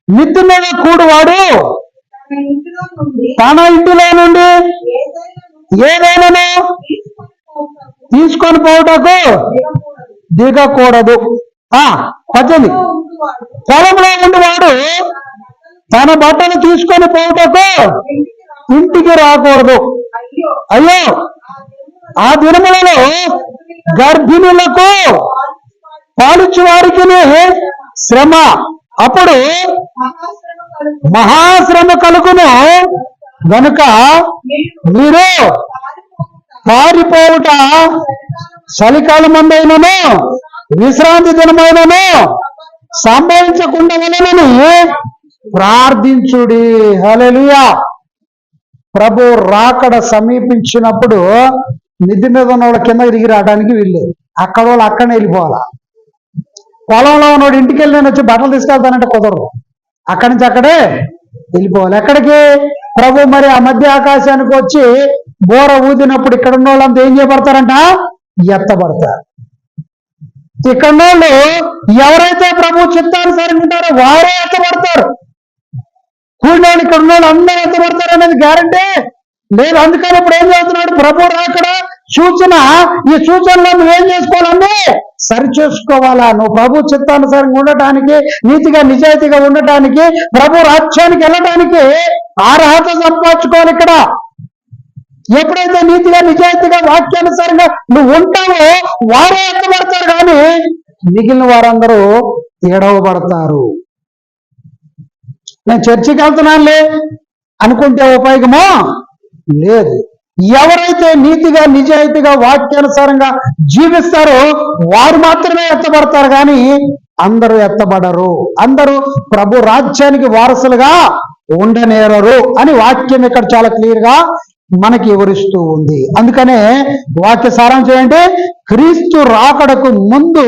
మిద్ది మీద కూడువాడు తన ఇంటిలో నుండి ఏదైనా తీసుకొని పోవటకు దిగకూడదు. 18. పొలంలో ఉండేవాడు తన బట్టలు తీసుకొని పోవటకు ఇంటికి రాకూడదు. అయ్యో, ఆ దినములలో గర్భిణులకు పాలిచ్చు వారికి శ్రమ, అప్పుడు మహాశ్రమ కలుగును గనుక మీరు పారిపోవుట చలికాలమందైనను విశ్రాంతి దినమైనను సంభవించకుండానని ప్రార్థించుడి. హల్లెలూయా. ప్రభు రాకడ సమీపించినప్పుడు మిద్ది మీద ఉన్న వాళ్ళ కింద దిగి రావడానికి వీళ్ళు, అక్కడ వాళ్ళు అక్కడనే వెళ్ళిపోవాలా. పొలంలో ఉన్నోడు ఇంటికి వెళ్ళి నేను వచ్చి బట్టలు తీసుకెళ్తానంటే కుదరదు. అక్కడి నుంచి అక్కడే వెళ్ళిపోవాలి. ఎక్కడికి? ప్రభు మరి ఆ మధ్య ఆకాశానికి వచ్చి బోర ఊదినప్పుడు ఇక్కడ ఉన్న వాళ్ళంతా ఏం చేయబడతారంట? ఎత్తబడతారు. ఇక్కడ వాళ్ళు ఎవరైతే ప్రభు చిత్తానుసారంగా ఉంటారో వారే ఎత్తబడతారు. కూడినోళ్ళు ఇక్కడ ఉన్న వాళ్ళు అందరూ ఎత్తబడతారు అనేది గ్యారంటీ లేదు. అందుకని ఇప్పుడు ఏం చేస్తున్నాడు? ప్రభు రాకడ సూచన. ఈ సూచనలో నువ్వేం చేసుకోవాలండి? సరి చేసుకోవాలా. నువ్వు ప్రభు చిత్తానుసారంగా ఉండటానికి, నీతిగా నిజాయితీగా ఉండటానికి, ప్రభు రాజ్యానికి వెళ్ళటానికి అర్హత సంపాదించుకోవాలి. ఇక్కడ ఎప్పుడైతే నీతిగా నిజాయితీగా వాక్యానుసారంగా నువ్వు ఉంటావో వారే ఎత్తబడతారు, కానీ మిగిలిన వారందరూ ఎడవబడతారు. నేను చర్చికి వెళ్తున్నానులే అనుకుంటే ఉపయోగమో లేదు. ఎవరైతే నీతిగా నిజాయితీగా వాక్యానుసారంగా జీవిస్తారో వారు మాత్రమే ఎత్తబడతారు, కానీ అందరూ ఎత్తబడరు. అందరూ ప్రభు రాజ్యానికి వారసులుగా ఉండనేరరు అని వాక్యం ఇక్కడ చాలా క్లియర్ గా మనకి వివరిస్తూ ఉంది. అందుకనే వాక్య సారాంశం ఏంటి? క్రీస్తు రాకడకు ముందు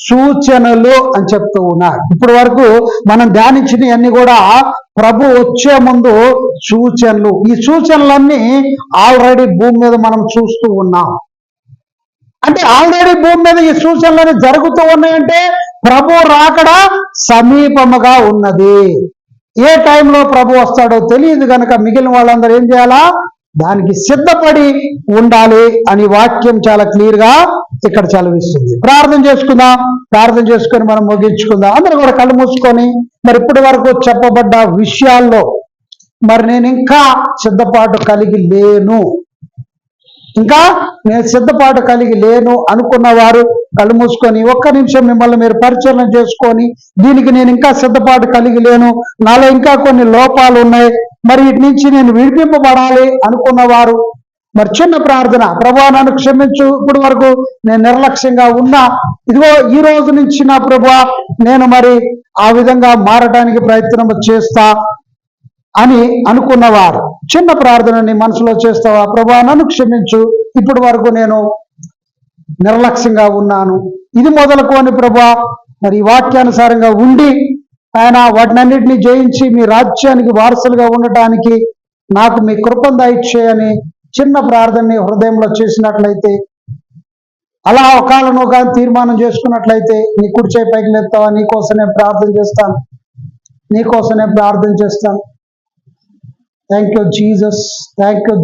సూచనలు అని చెప్తూ ఉన్నారు. ఇప్పటి వరకు మనం ధ్యానించినవన్నీ కూడా ప్రభు వచ్చే ముందు సూచనలు. ఈ సూచనలన్నీ ఆల్రెడీ భూమి మీద మనం చూస్తూ ఉన్నాం. అంటే ఆల్రెడీ భూమి మీద ఈ సూచనలన్నీ జరుగుతూ ఉన్నాయంటే ప్రభు రాకడ సమీపముగా ఉన్నది. ఏ టైంలో ప్రభు వస్తాడో తెలియదు కనుక మిగిలిన వాళ్ళందరూ ఏం చేయాలా? దానికి సిద్ధపడి ఉండాలి అని వాక్యం చాలా క్లియర్ గా ఇక్కడ చదివిస్తుంది. ప్రార్థన చేసుకుందాం. ప్రార్థన చేసుకొని మనం ముగించుకుందాం. అందరూ కూడా కళ్ళు మూసుకొని మరి ఇప్పటి వరకు చెప్పబడ్డ విషయాల్లో మరి నేను ఇంకా సిద్ధపాటు కలిగి లేను, అనుకున్న వారు కళ్ళు మూసుకొని ఒక్క నిమిషం మిమ్మల్ని మీరు పరిచయం చేసుకొని, దీనికి నేను ఇంకా సిద్ధపాటు కలిగి లేను, నాలో ఇంకా కొన్ని లోపాలు ఉన్నాయి, మరి వీటి నుంచి నేను విడిపింపబడాలి అనుకున్న వారు మరి చిన్న ప్రార్థన, ప్రభువా నన్ను క్షమించు, ఇప్పటి వరకు నేను నిర్లక్ష్యంగా ఉన్నా, ఇదిగో ఈ రోజు నుంచి నా ప్రభువా నేను మరి ఆ విధంగా మారడానికి ప్రయత్నం చేస్తా అని అనుకున్నవారు చిన్న ప్రార్థనని మనసులో చేస్తావా? ప్రభువా నన్ను క్షమించు, ఇప్పటి వరకు నేను నిర్లక్ష్యంగా ఉన్నాను, ఇది మొదలుకొని ప్రభువా మరి వాక్యానుసారంగా ఉండి ఆయన వాటినన్నింటినీ జయించి మీ రాజ్యానికి వారసులుగా ఉండటానికి నాకు మీ కృపను దయచేయని చిన్న ప్రార్థనని హృదయంలో చేసినట్లయితే, అలా ఒకాలను కానీ తీర్మానం చేసుకున్నట్లయితే నీ కుడి చేయి పైకి లేపుతావా? నీకోసం నేను ప్రార్థన చేస్తాను. థ్యాంక్ యూ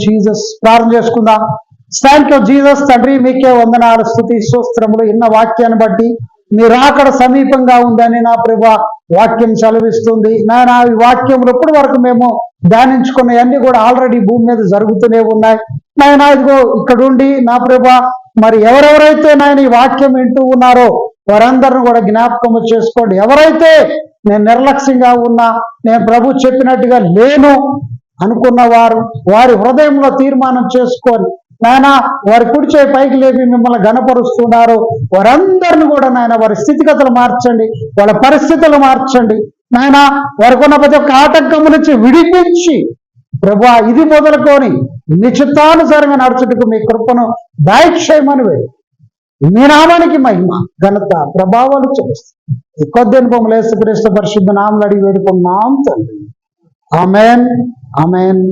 జీసస్, ప్రార్థన చేసుకుందాం. Thank you Jesus. తండ్రి మీకే వందనాలు, స్తుతి స్తోత్రములు. ఇన్న వాక్యాన్ని బట్టి మీ రాకడ సమీపంగా ఉందని నా ప్రభువా వాక్యం సెలవిస్తుంది. నాయన ఈ వాక్యములు ఇప్పటి వరకు మేము ధ్యానించుకున్నవన్నీ కూడా ఆల్రెడీ భూమి మీద జరుగుతూనే ఉన్నాయి. నాయన ఇదిగో ఇక్కడుండి నా ప్రభువా మరి ఎవరెవరైతే నాయన ఈ వాక్యం వింటూ ఉన్నారో వారందరిని కూడా జ్ఞాపకం చేసుకోండి. ఎవరైతే నేను నిర్లక్ష్యంగా ఉన్నా, నేను ప్రభు చెప్పినట్టుగా లేను అనుకున్న వారు వారి హృదయంలో తీర్మానం చేసుకొని నాయన వారి కుడి చేయి పైకి లేపి మిమ్మల్ని గణపరుస్తున్నారు, వారందరిని కూడా నాయన వారి స్థితిగతులు మార్చండి, వాళ్ళ పరిస్థితులు మార్చండి. నాయన వారికి ఉన్న ప్రతి ఒక్క ఆటంకము నుంచి విడిపించి ప్రభువా ఇది మొదలుకొని నిశ్చితానుసారంగా నడుచుటకు మీ కృపను దయచేయమని వేడు. మీ నామానికి మహిమ ఘనత ప్రభావాలు చేస్తాయి. ఈ కొద్ది అనుభవం యేసుక్రీస్తు పరిశుద్ధ నామములో అడిగి వేడుకున్నాం తండ్రి. ఆమేన్.